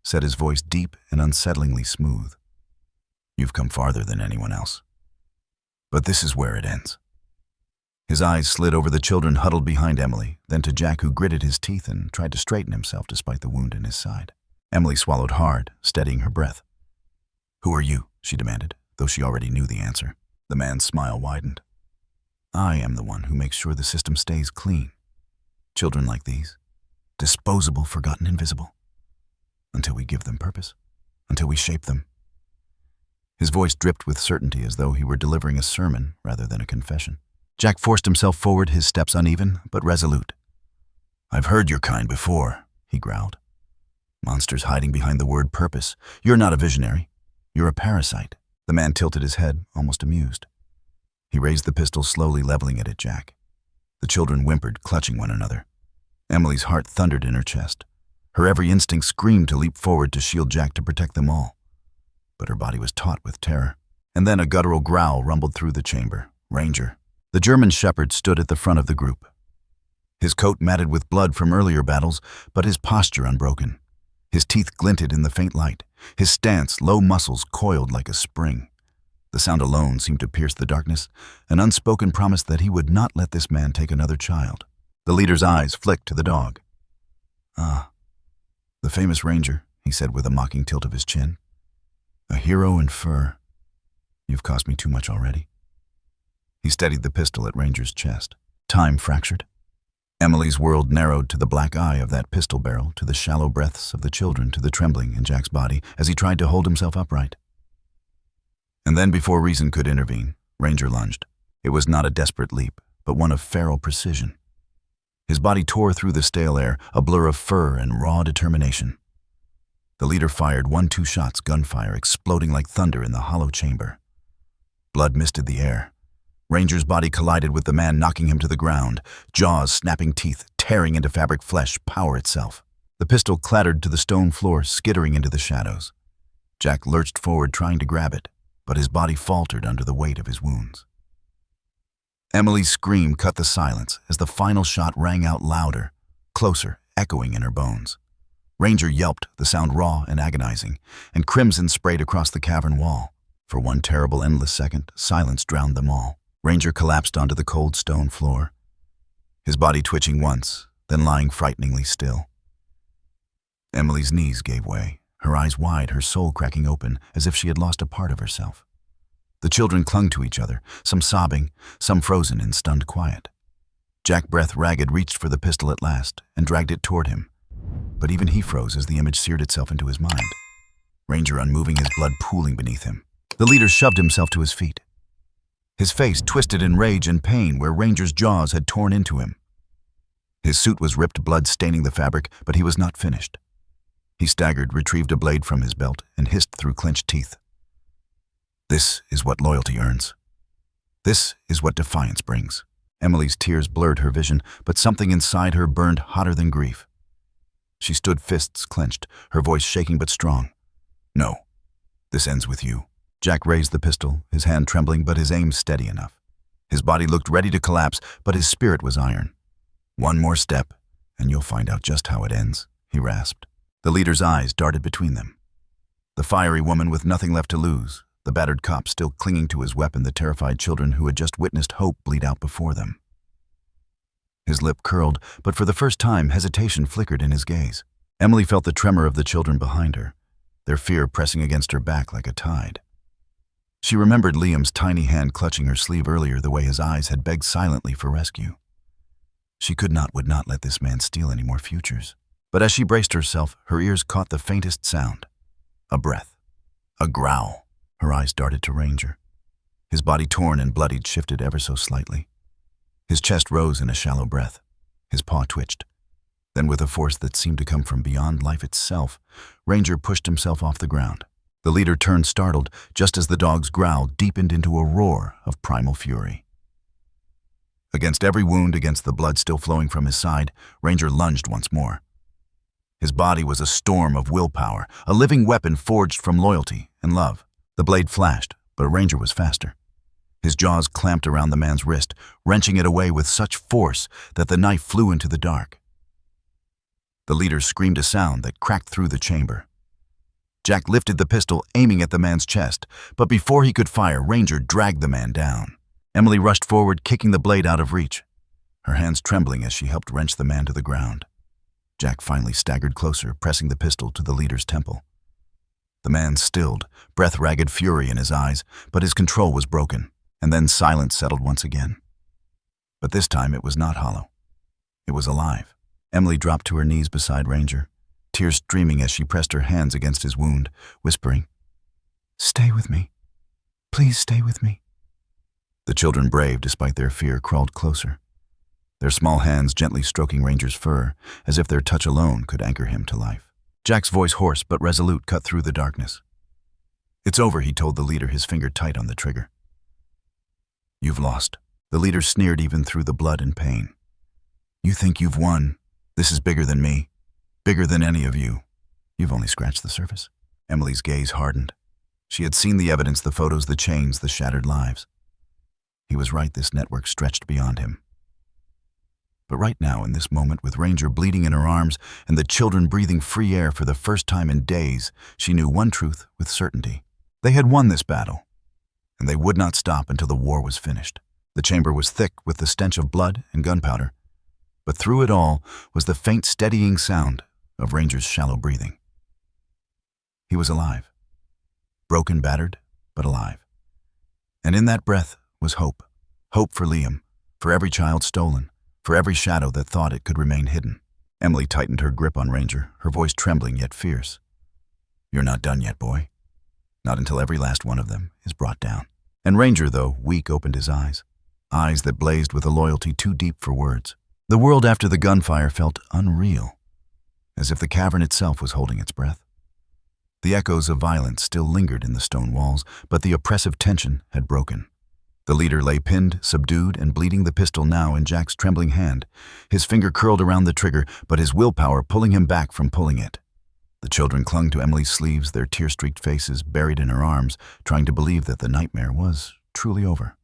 said, his voice deep and unsettlingly smooth. "You've come farther than anyone else. But this is where it ends." His eyes slid over the children huddled behind Emily, then to Jack, who gritted his teeth and tried to straighten himself despite the wound in his side. Emily swallowed hard, steadying her breath. "Who are you?" she demanded, though she already knew the answer. The man's smile widened. "I am the one who makes sure the system stays clean. Children like these, disposable, forgotten, invisible. Until we give them purpose, until we shape them." His voice dripped with certainty, as though he were delivering a sermon rather than a confession. Jack forced himself forward, his steps uneven but resolute. "I've heard your kind before," he growled. "Monsters hiding behind the word purpose. You're not a visionary. You're a parasite." The man tilted his head, almost amused. He raised the pistol, slowly leveling it at Jack. The children whimpered, clutching one another. Emily's heart thundered in her chest. Her every instinct screamed to leap forward to shield Jack, to protect them all. But her body was taut with terror. And then a guttural growl rumbled through the chamber. Ranger. The German shepherd stood at the front of the group. His coat matted with blood from earlier battles, but his posture unbroken. His teeth glinted in the faint light. His stance, low muscles coiled like a spring. The sound alone seemed to pierce the darkness, an unspoken promise that he would not let this man take another child. The leader's eyes flicked to the dog. "Ah, the famous Ranger," he said with a mocking tilt of his chin. "A hero in fur. You've cost me too much already." He steadied the pistol at Ranger's chest. Time fractured. Emily's world narrowed to the black eye of that pistol barrel, to the shallow breaths of the children, to the trembling in Jack's body as he tried to hold himself upright. And then, before reason could intervene, Ranger lunged. It was not a desperate leap, but one of feral precision. His body tore through the stale air, a blur of fur and raw determination. The leader fired 1-2 shots, gunfire exploding like thunder in the hollow chamber. Blood misted the air. Ranger's body collided with the man, knocking him to the ground, jaws snapping, teeth tearing into fabric flesh, power itself. The pistol clattered to the stone floor, skittering into the shadows. Jack lurched forward, trying to grab it, but his body faltered under the weight of his wounds. Emily's scream cut the silence as the final shot rang out louder, closer, echoing in her bones. Ranger yelped, the sound raw and agonizing, and crimson sprayed across the cavern wall. For one terrible, endless second, silence drowned them all. Ranger collapsed onto the cold stone floor, his body twitching once, then lying frighteningly still. Emily's knees gave way, her eyes wide, her soul cracking open as if she had lost a part of herself. The children clung to each other, some sobbing, some frozen in stunned quiet. Jack, breath ragged, reached for the pistol at last and dragged it toward him. But even he froze as the image seared itself into his mind. Ranger unmoving, his blood pooling beneath him. The leader shoved himself to his feet. His face twisted in rage and pain where Ranger's jaws had torn into him. His suit was ripped, blood staining the fabric, but he was not finished. He staggered, retrieved a blade from his belt, and hissed through clenched teeth. This is what loyalty earns. This is what defiance brings. Emily's tears blurred her vision, but something inside her burned hotter than grief. She stood, fists clenched, her voice shaking but strong. No, this ends with you. Jack raised the pistol, his hand trembling but his aim steady enough. His body looked ready to collapse, but his spirit was iron. One more step, and you'll find out just how it ends, he rasped. The leader's eyes darted between them. The fiery woman with nothing left to lose, the battered cop still clinging to his weapon, the terrified children who had just witnessed hope bleed out before them. His lip curled, but for the first time hesitation flickered in his gaze. Emily felt the tremor of the children behind her, their fear pressing against her back like a tide. She remembered Liam's tiny hand clutching her sleeve earlier, the way his eyes had begged silently for rescue. She would not let this man steal any more futures. But as she braced herself, her ears caught the faintest sound. A breath. A growl. Her eyes darted to Ranger. His body, torn and bloodied, shifted ever so slightly. His chest rose in a shallow breath. His paw twitched. Then, with a force that seemed to come from beyond life itself, Ranger pushed himself off the ground. The leader turned startled, just as the dog's growl deepened into a roar of primal fury. Against every wound, against the blood still flowing from his side, Ranger lunged once more. His body was a storm of willpower, a living weapon forged from loyalty and love. The blade flashed, but Ranger was faster. His jaws clamped around the man's wrist, wrenching it away with such force that the knife flew into the dark. The leader screamed a sound that cracked through the chamber. Jack lifted the pistol, aiming at the man's chest, but before he could fire, Ranger dragged the man down. Emily rushed forward, kicking the blade out of reach, her hands trembling as she helped wrench the man to the ground. Jack finally staggered closer, pressing the pistol to the leader's temple. The man stilled, breath-ragged fury in his eyes, but his control was broken, and then silence settled once again. But this time it was not hollow. It was alive. Emily dropped to her knees beside Ranger, tears streaming as she pressed her hands against his wound, whispering, "Stay with me. Please stay with me." The children, brave despite their fear, crawled closer, their small hands gently stroking Ranger's fur, as if their touch alone could anchor him to life. Jack's voice, hoarse but resolute, cut through the darkness. "It's over," he told the leader, his finger tight on the trigger. "You've lost." The leader sneered even through the blood and pain. "You think you've won? This is bigger than me, bigger than any of you. You've only scratched the surface." Emily's gaze hardened. She had seen the evidence, the photos, the chains, the shattered lives. He was right, this network stretched beyond him. But right now, in this moment, with Ranger bleeding in her arms and the children breathing free air for the first time in days, she knew one truth with certainty. They had won this battle, and they would not stop until the war was finished. The chamber was thick with the stench of blood and gunpowder, but through it all was the faint, steadying sound of Ranger's shallow breathing. He was alive. Broken, battered, but alive. And in that breath was hope. Hope for Liam, for every child stolen, for every shadow that thought it could remain hidden. Emily tightened her grip on Ranger, her voice trembling yet fierce. "You're not done yet, boy. Not until every last one of them is brought down." And Ranger, though weak, opened his eyes that blazed with a loyalty too deep for words. The world after the gunfire felt unreal, as if the cavern itself was holding its breath. The echoes of violence still lingered in the stone walls, but the oppressive tension had broken. The leader lay pinned, subdued, and bleeding, the pistol now in Jack's trembling hand. His finger curled around the trigger, but his willpower pulling him back from pulling it. The children clung to Emily's sleeves, their tear-streaked faces buried in her arms, trying to believe that the nightmare was truly over.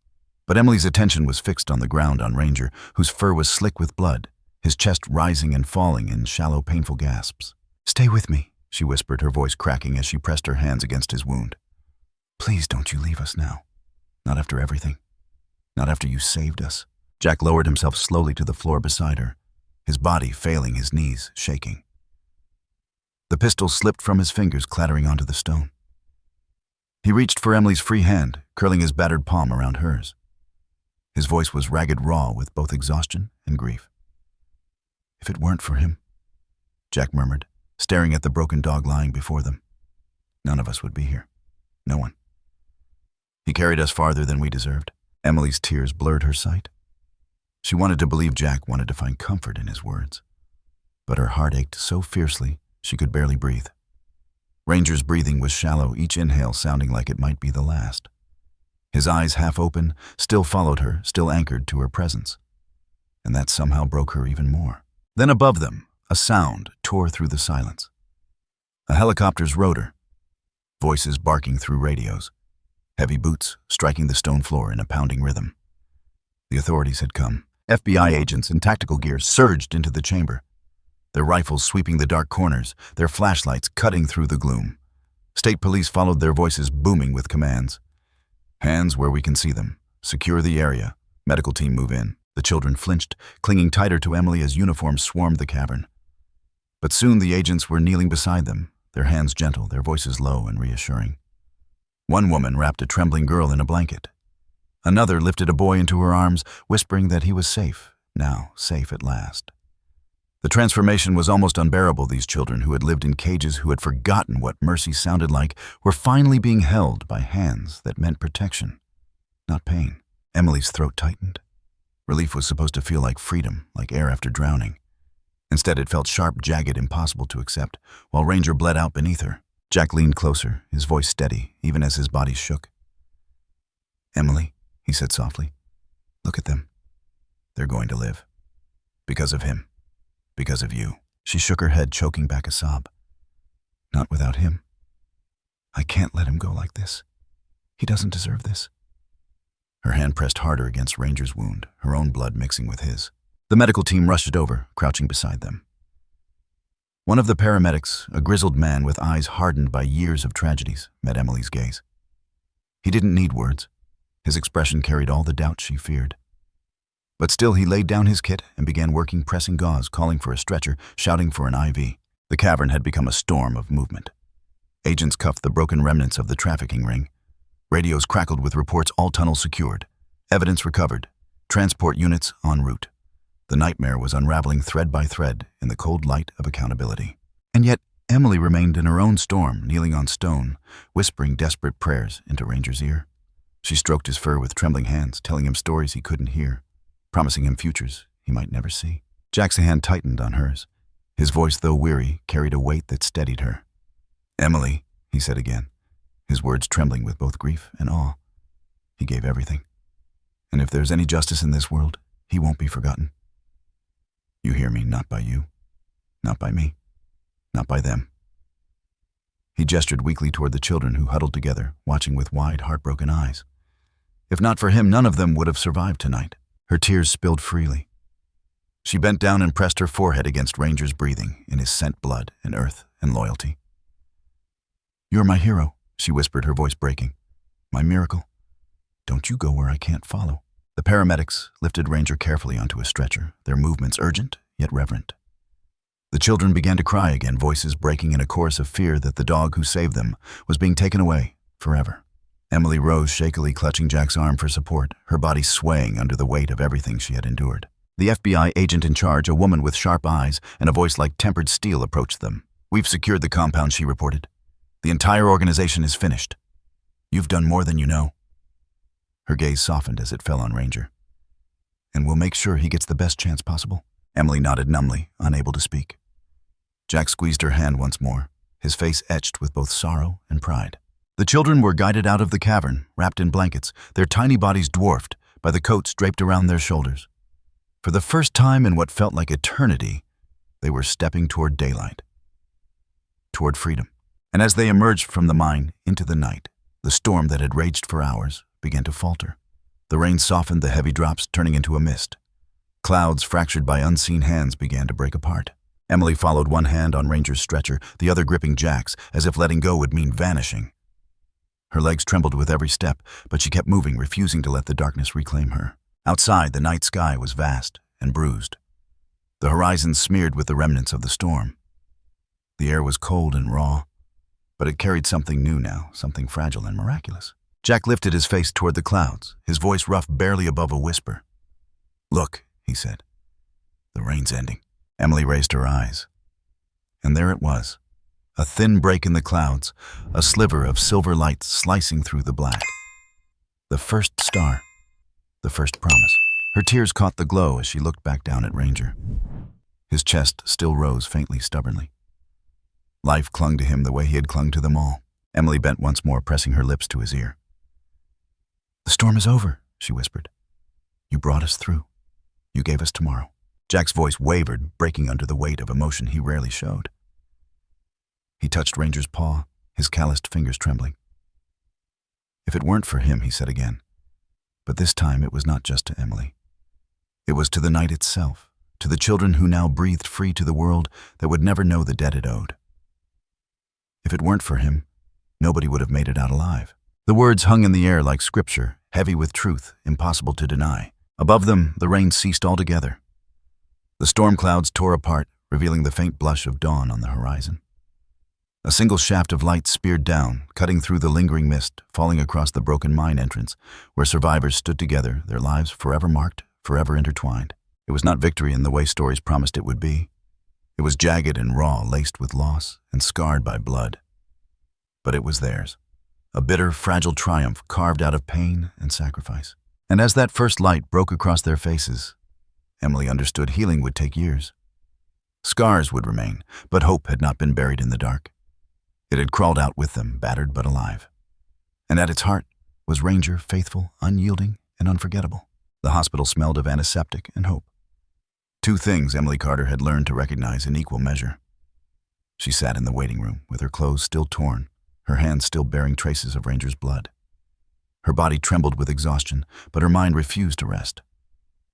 But Emily's attention was fixed on the ground, on Ranger, whose fur was slick with blood, his chest rising and falling in shallow, painful gasps. "Stay with me," she whispered, her voice cracking as she pressed her hands against his wound. "Please don't you leave us now. Not after everything. Not after you saved us." Jack lowered himself slowly to the floor beside her, his body failing, his knees shaking. The pistol slipped from his fingers, clattering onto the stone. He reached for Emily's free hand, curling his battered palm around hers. His voice was ragged raw with both exhaustion and grief. "If it weren't for him," Jack murmured, staring at the broken dog lying before them, "none of us would be here. No one. He carried us farther than we deserved." Emily's tears blurred her sight. She wanted to believe Jack wanted to find comfort in his words, but her heart ached so fiercely she could barely breathe. Ranger's breathing was shallow, each inhale sounding like it might be the last. His eyes, half open, still followed her, still anchored to her presence. And that somehow broke her even more. Then above them, a sound tore through the silence. A helicopter's rotor, voices barking through radios, heavy boots striking the stone floor in a pounding rhythm. The authorities had come. FBI agents in tactical gear surged into the chamber, their rifles sweeping the dark corners, their flashlights cutting through the gloom. State police followed, their voices booming with commands. "Hands where we can see them. Secure the area. Medical team move in." The children flinched, clinging tighter to Emily as uniforms swarmed the cavern. But soon the agents were kneeling beside them, their hands gentle, their voices low and reassuring. One woman wrapped a trembling girl in a blanket. Another lifted a boy into her arms, whispering that he was safe, now safe at last. The transformation was almost unbearable. These children who had lived in cages, who had forgotten what mercy sounded like, were finally being held by hands that meant protection, not pain. Emily's throat tightened. Relief was supposed to feel like freedom, like air after drowning. Instead, it felt sharp, jagged, impossible to accept, while Ranger bled out beneath her. Jack leaned closer, his voice steady, even as his body shook. "Emily," he said softly, "look at them. They're going to live. Because of him. Because of you." She shook her head, choking back a sob. "Not without him. I can't let him go like this. He doesn't deserve this." Her hand pressed harder against Ranger's wound, her own blood mixing with his. The medical team rushed over, crouching beside them. One of the paramedics, a grizzled man with eyes hardened by years of tragedies, met Emily's gaze. He didn't need words. His expression carried all the doubt she feared. But still, he laid down his kit and began working, pressing gauze, calling for a stretcher, shouting for an IV. The cavern had become a storm of movement. Agents cuffed the broken remnants of the trafficking ring. Radios crackled with reports, all tunnels secured. Evidence recovered. Transport units en route. The nightmare was unraveling thread by thread in the cold light of accountability. And yet, Emily remained in her own storm, kneeling on stone, whispering desperate prayers into Ranger's ear. She stroked his fur with trembling hands, telling him stories he couldn't hear, promising him futures he might never see. Jack's hand tightened on hers. His voice, though weary, carried a weight that steadied her. "Emily," he said again, his words trembling with both grief and awe. "He gave everything. And if there's any justice in this world, he won't be forgotten. You hear me, not by you, not by me, not by them." He gestured weakly toward the children who huddled together, watching with wide, heartbroken eyes. If not for him, none of them would have survived tonight. Her tears spilled freely. She bent down and pressed her forehead against Ranger's breathing in his scent blood and earth and loyalty. "You're my hero," she whispered, her voice breaking. "My miracle. Don't you go where I can't follow." The paramedics lifted Ranger carefully onto a stretcher, their movements urgent yet reverent. The children began to cry again, voices breaking in a chorus of fear that the dog who saved them was being taken away forever. Emily rose shakily, clutching Jack's arm for support, her body swaying under the weight of everything she had endured. The FBI agent in charge, a woman with sharp eyes and a voice like tempered steel, approached them. "We've secured the compound," she reported. "The entire organization is finished. You've done more than you know." Her gaze softened as it fell on Ranger. "And we'll make sure he gets the best chance possible." Emily nodded numbly, unable to speak. Jack squeezed her hand once more, his face etched with both sorrow and pride. The children were guided out of the cavern, wrapped in blankets, their tiny bodies dwarfed by the coats draped around their shoulders. For the first time in what felt like eternity, they were stepping toward daylight, toward freedom. And as they emerged from the mine into the night, the storm that had raged for hours began to falter. The rain softened, the heavy drops turning into a mist. Clouds fractured by unseen hands began to break apart. Emily followed, one hand on Ranger's stretcher, the other gripping Jack's, as if letting go would mean vanishing. Her legs trembled with every step, but she kept moving, refusing to let the darkness reclaim her. Outside, the night sky was vast and bruised, the horizon smeared with the remnants of the storm. The air was cold and raw, but it carried something new now, something fragile and miraculous. Jack lifted his face toward the clouds, his voice rough barely above a whisper. "Look," he said. "The rain's ending." Emily raised her eyes. And there it was, a thin break in the clouds, a sliver of silver light slicing through the black. The first star, the first promise. Her tears caught the glow as she looked back down at Ranger. His chest still rose faintly, stubbornly. Life clung to him the way he had clung to them all. Emily bent once more, pressing her lips to his ear. "The storm is over," she whispered. "You brought us through. You gave us tomorrow." Jack's voice wavered, breaking under the weight of emotion he rarely showed. He touched Ranger's paw, his calloused fingers trembling. "If it weren't for him," he said again. But this time it was not just to Emily. It was to the night itself, to the children who now breathed free to the world that would never know the debt it owed. If it weren't for him, nobody would have made it out alive. The words hung in the air like scripture, heavy with truth, impossible to deny. Above them, the rain ceased altogether. The storm clouds tore apart, revealing the faint blush of dawn on the horizon. A single shaft of light speared down, cutting through the lingering mist, falling across the broken mine entrance, where survivors stood together, their lives forever marked, forever intertwined. It was not victory in the way stories promised it would be. It was jagged and raw, laced with loss and scarred by blood. But it was theirs, a bitter, fragile triumph carved out of pain and sacrifice. And as that first light broke across their faces, Emily understood healing would take years. Scars would remain, but hope had not been buried in the dark. It had crawled out with them, battered but alive. And at its heart was Ranger, faithful, unyielding, and unforgettable. The hospital smelled of antiseptic and hope. Two things Emily Carter had learned to recognize in equal measure. She sat in the waiting room, with her clothes still torn, her hands still bearing traces of Ranger's blood. Her body trembled with exhaustion, but her mind refused to rest.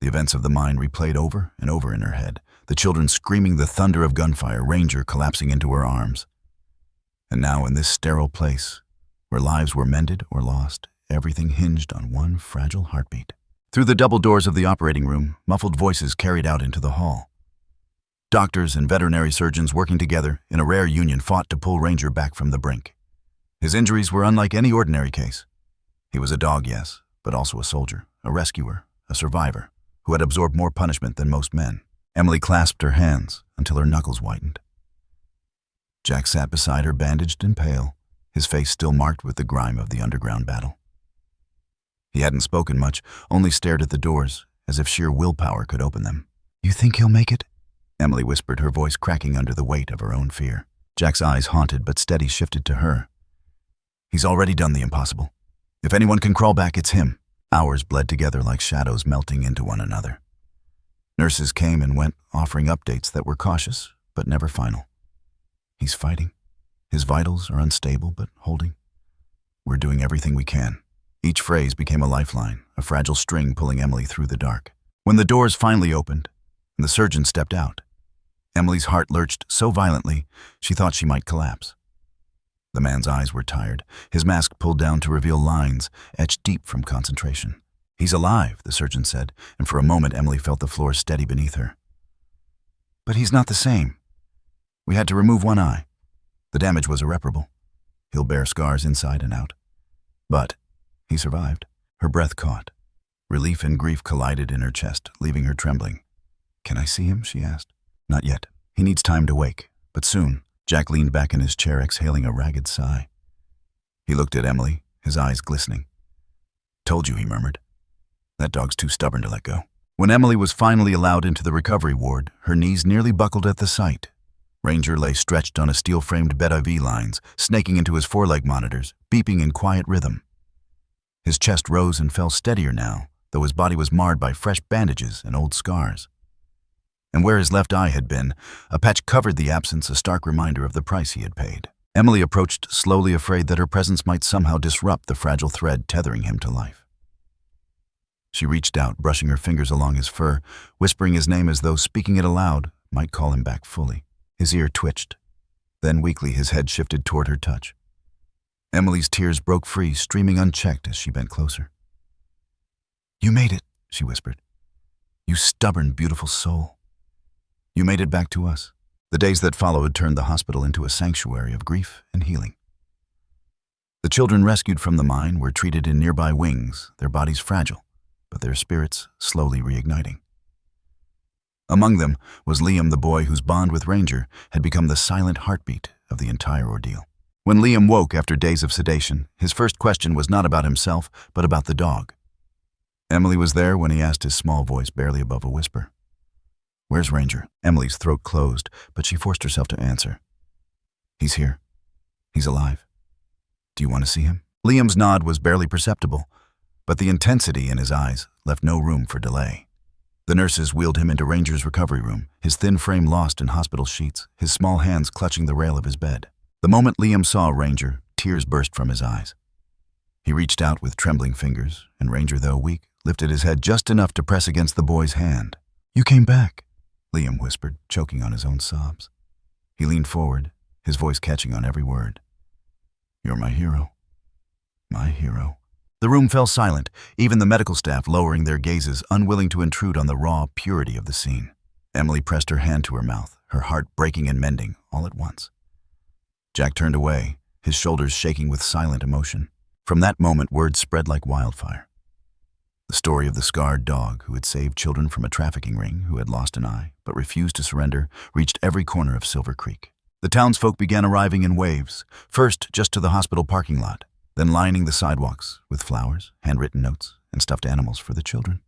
The events of the mine replayed over and over in her head, the children screaming the thunder of gunfire, Ranger collapsing into her arms. And now in this sterile place, where lives were mended or lost, everything hinged on one fragile heartbeat. Through the double doors of the operating room, muffled voices carried out into the hall. Doctors and veterinary surgeons working together in a rare union fought to pull Ranger back from the brink. His injuries were unlike any ordinary case. He was a dog, yes, but also a soldier, a rescuer, a survivor, who had absorbed more punishment than most men. Emily clasped her hands until her knuckles whitened. Jack sat beside her, bandaged and pale, his face still marked with the grime of the underground battle. He hadn't spoken much, only stared at the doors, as if sheer willpower could open them. "You think he'll make it?" Emily whispered, her voice cracking under the weight of her own fear. Jack's eyes, haunted but steady, shifted to her. "He's already done the impossible. If anyone can crawl back, it's him." Hours bled together like shadows melting into one another. Nurses came and went, offering updates that were cautious, but never final. "He's fighting. His vitals are unstable, but holding. We're doing everything we can." Each phrase became a lifeline, a fragile string pulling Emily through the dark. When the doors finally opened, and the surgeon stepped out, Emily's heart lurched so violently she thought she might collapse. The man's eyes were tired, his mask pulled down to reveal lines etched deep from concentration. "He's alive," the surgeon said, and for a moment Emily felt the floor steady beneath her. "But he's not the same. We had to remove one eye. The damage was irreparable. He'll bear scars inside and out. But he survived." Her breath caught. Relief and grief collided in her chest, leaving her trembling. "Can I see him?" she asked. "Not yet. He needs time to wake, but soon." Jack leaned back in his chair, exhaling a ragged sigh. He looked at Emily, his eyes glistening. "Told you," he murmured. "That dog's too stubborn to let go." When Emily was finally allowed into the recovery ward, her knees nearly buckled at the sight. Ranger lay stretched on a steel-framed bed of lines, snaking into his foreleg monitors, beeping in quiet rhythm. His chest rose and fell steadier now, though his body was marred by fresh bandages and old scars. And where his left eye had been, a patch covered the absence, a stark reminder of the price he had paid. Emily approached, slowly, afraid that her presence might somehow disrupt the fragile thread tethering him to life. She reached out, brushing her fingers along his fur, whispering his name as though speaking it aloud might call him back fully. His ear twitched. Then weakly his head shifted toward her touch. Emily's tears broke free, streaming unchecked as she bent closer. "You made it," she whispered. "You stubborn, beautiful soul. You made it back to us." The days that followed turned the hospital into a sanctuary of grief and healing. The children rescued from the mine were treated in nearby wings, their bodies fragile, but their spirits slowly reigniting. Among them was Liam, the boy whose bond with Ranger had become the silent heartbeat of the entire ordeal. When Liam woke after days of sedation, his first question was not about himself, but about the dog. Emily was there when he asked, his small voice barely above a whisper. "Where's Ranger?" Emily's throat closed, but she forced herself to answer. "He's here. He's alive. Do you want to see him?" Liam's nod was barely perceptible, but the intensity in his eyes left no room for delay. The nurses wheeled him into Ranger's recovery room, his thin frame lost in hospital sheets, his small hands clutching the rail of his bed. The moment Liam saw Ranger, tears burst from his eyes. He reached out with trembling fingers, and Ranger, though weak, lifted his head just enough to press against the boy's hand. "You came back," Liam whispered, choking on his own sobs. He leaned forward, his voice catching on every word. "You're my hero. My hero." The room fell silent, even the medical staff lowering their gazes, unwilling to intrude on the raw purity of the scene. Emily pressed her hand to her mouth, her heart breaking and mending all at once. Jack turned away, his shoulders shaking with silent emotion. From that moment, word spread like wildfire. The story of the scarred dog who had saved children from a trafficking ring, who had lost an eye but refused to surrender, reached every corner of Silver Creek. The townsfolk began arriving in waves, first just to the hospital parking lot, then lining the sidewalks with flowers, handwritten notes, and stuffed animals for the children.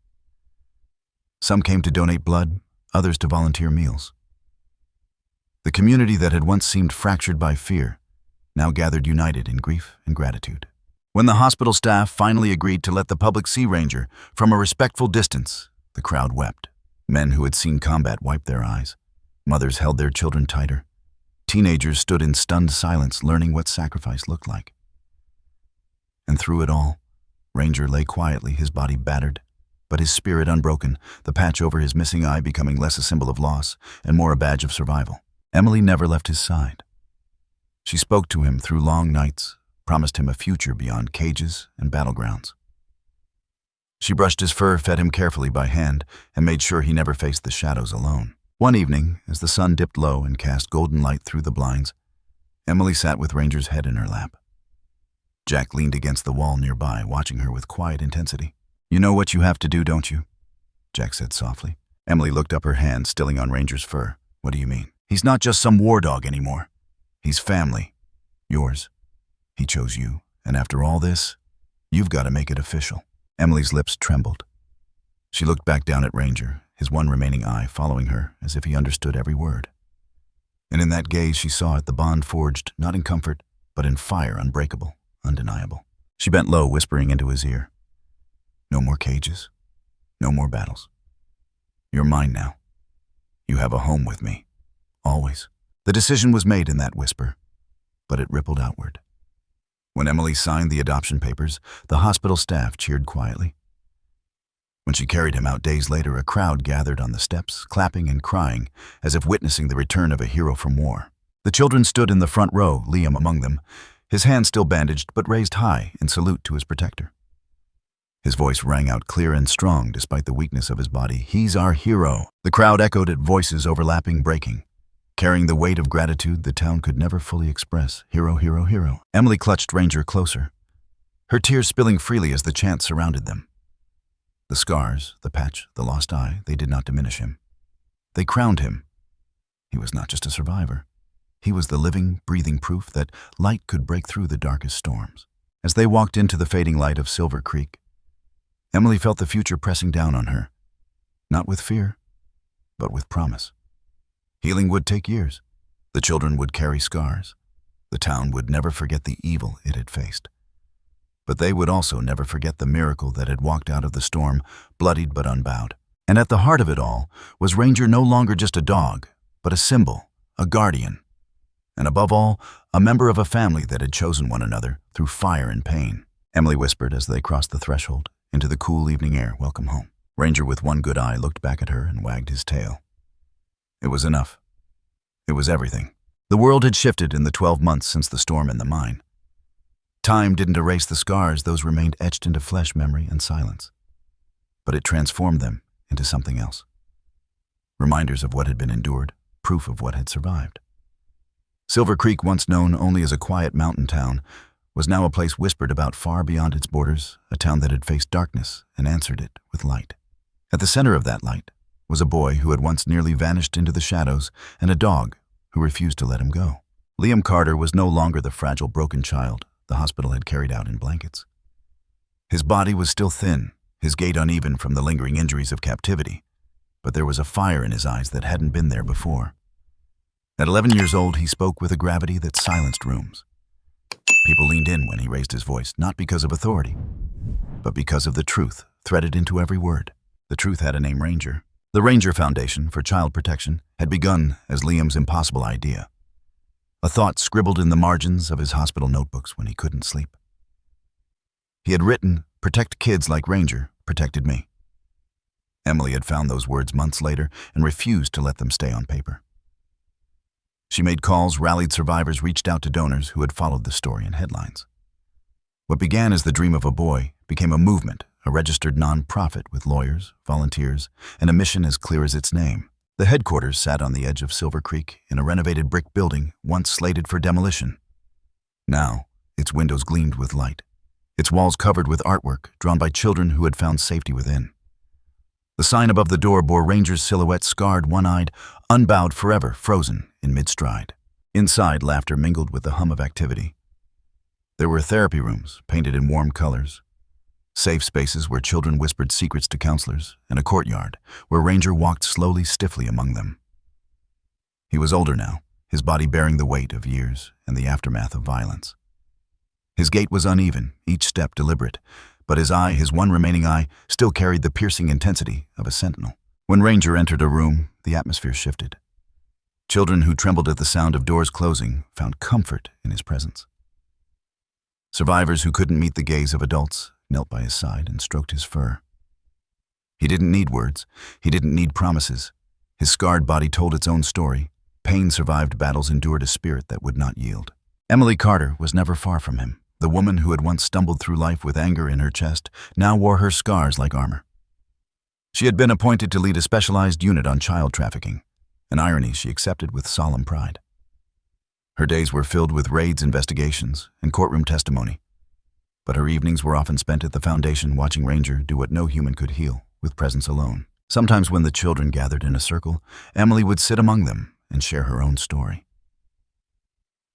Some came to donate blood, others to volunteer meals. The community that had once seemed fractured by fear now gathered united in grief and gratitude. When the hospital staff finally agreed to let the public see Ranger from a respectful distance, the crowd wept. Men who had seen combat wiped their eyes. Mothers held their children tighter. Teenagers stood in stunned silence, learning what sacrifice looked like. And through it all, Ranger lay quietly, his body battered, but his spirit unbroken, the patch over his missing eye becoming less a symbol of loss and more a badge of survival. Emily never left his side. She spoke to him through long nights, promised him a future beyond cages and battlegrounds. She brushed his fur, fed him carefully by hand, and made sure he never faced the shadows alone. One evening, as the sun dipped low and cast golden light through the blinds, Emily sat with Ranger's head in her lap. Jack leaned against the wall nearby, watching her with quiet intensity. "You know what you have to do, don't you?" Jack said softly. Emily looked up, her hand stilling on Ranger's fur. "What do you mean?" "He's not just some war dog anymore. He's family. Yours. He chose you, and after all this, you've got to make it official." Emily's lips trembled. She looked back down at Ranger, his one remaining eye following her as if he understood every word. And in that gaze she saw it, the bond forged not in comfort, but in fire, unbreakable, undeniable. She bent low, whispering into his ear. "No more cages. No more battles. You're mine now. You have a home with me. Always." The decision was made in that whisper, but it rippled outward. When Emily signed the adoption papers, the hospital staff cheered quietly. When she carried him out days later, a crowd gathered on the steps, clapping and crying, as if witnessing the return of a hero from war. The children stood in the front row, Liam among them, his hand still bandaged but raised high in salute to his protector. His voice rang out clear and strong despite the weakness of his body. "He's our hero." The crowd echoed it, voices overlapping, breaking. Carrying the weight of gratitude the town could never fully express. "Hero, hero, hero." Emily clutched Ranger closer, her tears spilling freely as the chant surrounded them. The scars, the patch, the lost eye, they did not diminish him. They crowned him. He was not just a survivor. He was the living, breathing proof that light could break through the darkest storms. As they walked into the fading light of Silver Creek, Emily felt the future pressing down on her, not with fear, but with promise. Healing would take years. The children would carry scars. The town would never forget the evil it had faced. But they would also never forget the miracle that had walked out of the storm, bloodied but unbowed. And at the heart of it all was Ranger, no longer just a dog, but a symbol, a guardian, and above all, a member of a family that had chosen one another through fire and pain. Emily whispered as they crossed the threshold into the cool evening air. "Welcome home." Ranger, with one good eye, looked back at her and wagged his tail. It was enough. It was everything. The world had shifted in the 12 months since the storm in the mine. Time didn't erase the scars, those remained etched into flesh, memory, and silence. But it transformed them into something else. Reminders of what had been endured, proof of what had survived. Silver Creek, once known only as a quiet mountain town, was now a place whispered about far beyond its borders, a town that had faced darkness and answered it with light. At the center of that light was a boy who had once nearly vanished into the shadows and a dog who refused to let him go. Liam Carter was no longer the fragile, broken child the hospital had carried out in blankets. His body was still thin, his gait uneven from the lingering injuries of captivity, but there was a fire in his eyes that hadn't been there before. At 11 years old, he spoke with a gravity that silenced rooms. People leaned in when he raised his voice, not because of authority, but because of the truth threaded into every word. The truth had a name: Ranger. The Ranger Foundation for Child Protection had begun as Liam's impossible idea, a thought scribbled in the margins of his hospital notebooks when he couldn't sleep. He had written, "Protect kids like Ranger protected me." Emily had found those words months later and refused to let them stay on paper. She made calls, rallied survivors, reached out to donors who had followed the story in headlines. What began as the dream of a boy became a movement, a registered non-profit with lawyers, volunteers, and a mission as clear as its name. The headquarters sat on the edge of Silver Creek in a renovated brick building once slated for demolition. Now, its windows gleamed with light, its walls covered with artwork drawn by children who had found safety within. The sign above the door bore Ranger's silhouette, scarred, one-eyed, unbowed, forever frozen in mid-stride. Inside, laughter mingled with the hum of activity. There were therapy rooms painted in warm colors, safe spaces where children whispered secrets to counselors, and a courtyard where Ranger walked slowly, stiffly among them. He was older now, his body bearing the weight of years and the aftermath of violence. His gait was uneven, each step deliberate, but his eye, his one remaining eye, still carried the piercing intensity of a sentinel. When Ranger entered a room, the atmosphere shifted. Children who trembled at the sound of doors closing found comfort in his presence. Survivors who couldn't meet the gaze of adults knelt by his side and stroked his fur. He didn't need words. He didn't need promises. His scarred body told its own story. Pain survived battles, endured a spirit that would not yield. Emily Carter was never far from him. The woman who had once stumbled through life with anger in her chest now wore her scars like armor. She had been appointed to lead a specialized unit on child trafficking, an irony she accepted with solemn pride. Her days were filled with raids, investigations, and courtroom testimony, but her evenings were often spent at the foundation watching Ranger do what no human could heal with presence alone. Sometimes when the children gathered in a circle, Emily would sit among them and share her own story.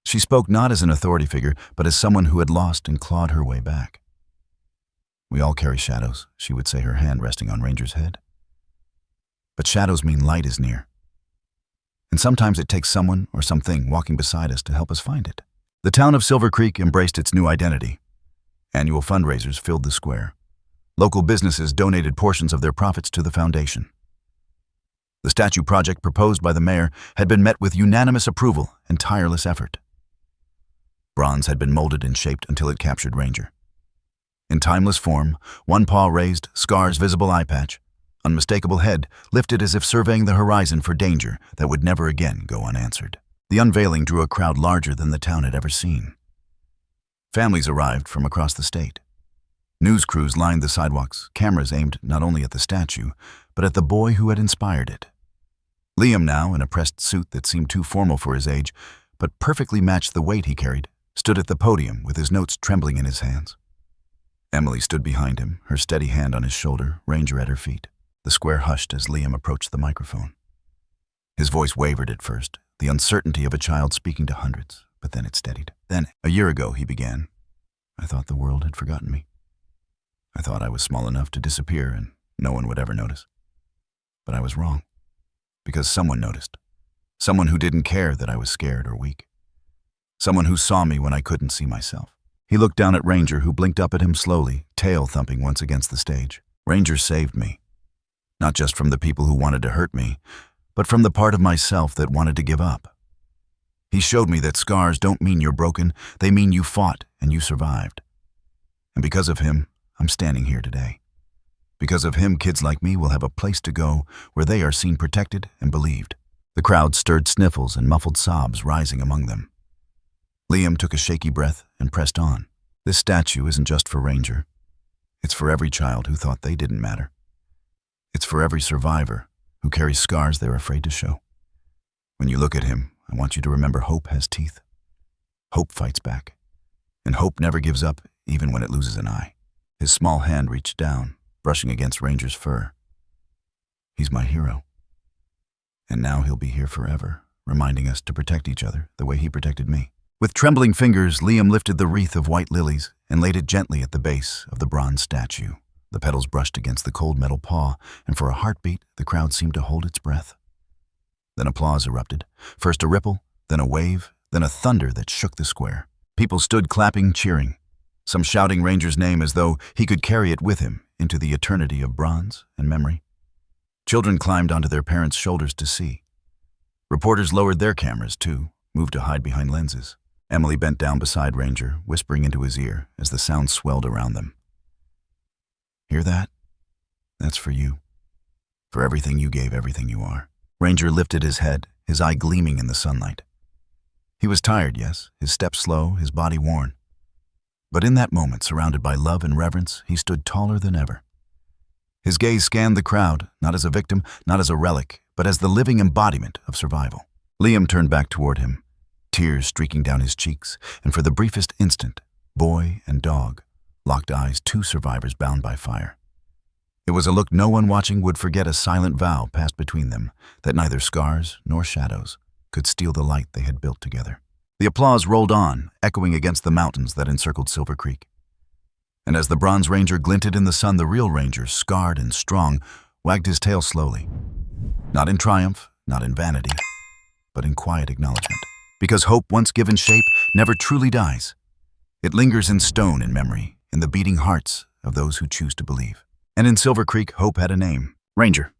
She spoke not as an authority figure, but as someone who had lost and clawed her way back. "We all carry shadows," she would say, her hand resting on Ranger's head. "But shadows mean light is near. And sometimes it takes someone or something walking beside us to help us find it." The town of Silver Creek embraced its new identity. Annual fundraisers filled the square. Local businesses donated portions of their profits to the foundation. The statue project proposed by the mayor had been met with unanimous approval and tireless effort. Bronze had been molded and shaped until it captured Ranger. In timeless form, one paw raised, scars visible, eye patch, unmistakable head lifted as if surveying the horizon for danger that would never again go unanswered. The unveiling drew a crowd larger than the town had ever seen. Families arrived from across the state. News crews lined the sidewalks, cameras aimed not only at the statue, but at the boy who had inspired it. Liam, now in a pressed suit that seemed too formal for his age, but perfectly matched the weight he carried, stood at the podium with his notes trembling in his hands. Emily stood behind him, her steady hand on his shoulder, Ranger at her feet. The square hushed as Liam approached the microphone. His voice wavered at first, the uncertainty of a child speaking to hundreds, but then it steadied. "Then, a year ago," he began, "I thought the world had forgotten me. I thought I was small enough to disappear and no one would ever notice. But I was wrong, because someone noticed. Someone who didn't care that I was scared or weak. Someone who saw me when I couldn't see myself." He looked down at Ranger, who blinked up at him slowly, tail thumping once against the stage. "Ranger saved me. Not just from the people who wanted to hurt me, but from the part of myself that wanted to give up. He showed me that scars don't mean you're broken, they mean you fought and you survived. And because of him, I'm standing here today. Because of him, kids like me will have a place to go where they are seen, protected, and believed." The crowd stirred, sniffles and muffled sobs rising among them. Liam took a shaky breath and pressed on. "This statue isn't just for Ranger. It's for every child who thought they didn't matter. It's for every survivor who carries scars they're afraid to show. When you look at him, I want you to remember hope has teeth. Hope fights back. And hope never gives up, even when it loses an eye. His small hand reached down, brushing against Ranger's fur. He's my hero. And now he'll be here forever, reminding us to protect each other the way he protected me. With trembling fingers, Liam lifted the wreath of white lilies and laid it gently at the base of the bronze statue. The petals brushed against the cold metal paw, and for a heartbeat, the crowd seemed to hold its breath. Then applause erupted. First a ripple, then a wave, then a thunder that shook the square. People stood clapping, cheering, some shouting Ranger's name as though he could carry it with him into the eternity of bronze and memory. Children climbed onto their parents' shoulders to see. Reporters lowered their cameras, too, moved to hide behind lenses. Emily bent down beside Ranger, whispering into his ear as the sound swelled around them. Hear that? That's for you. For everything you gave, everything you are. Ranger lifted his head, his eye gleaming in the sunlight. He was tired, yes, his step slow, his body worn. But in that moment, surrounded by love and reverence, he stood taller than ever. His gaze scanned the crowd, not as a victim, not as a relic, but as the living embodiment of survival. Liam turned back toward him, tears streaking down his cheeks, and for the briefest instant, boy and dog locked eyes, two survivors bound by fire. It was a look no one watching would forget, a silent vow passed between them that neither scars nor shadows could steal the light they had built together. The applause rolled on, echoing against the mountains that encircled Silver Creek. And as the Bronze Ranger glinted in the sun, the real Ranger, scarred and strong, wagged his tail slowly. Not in triumph, not in vanity, but in quiet acknowledgement. Because hope, once given shape, never truly dies. It lingers in stone in memory, in the beating hearts of those who choose to believe. And in Silver Creek, hope had a name: Ranger.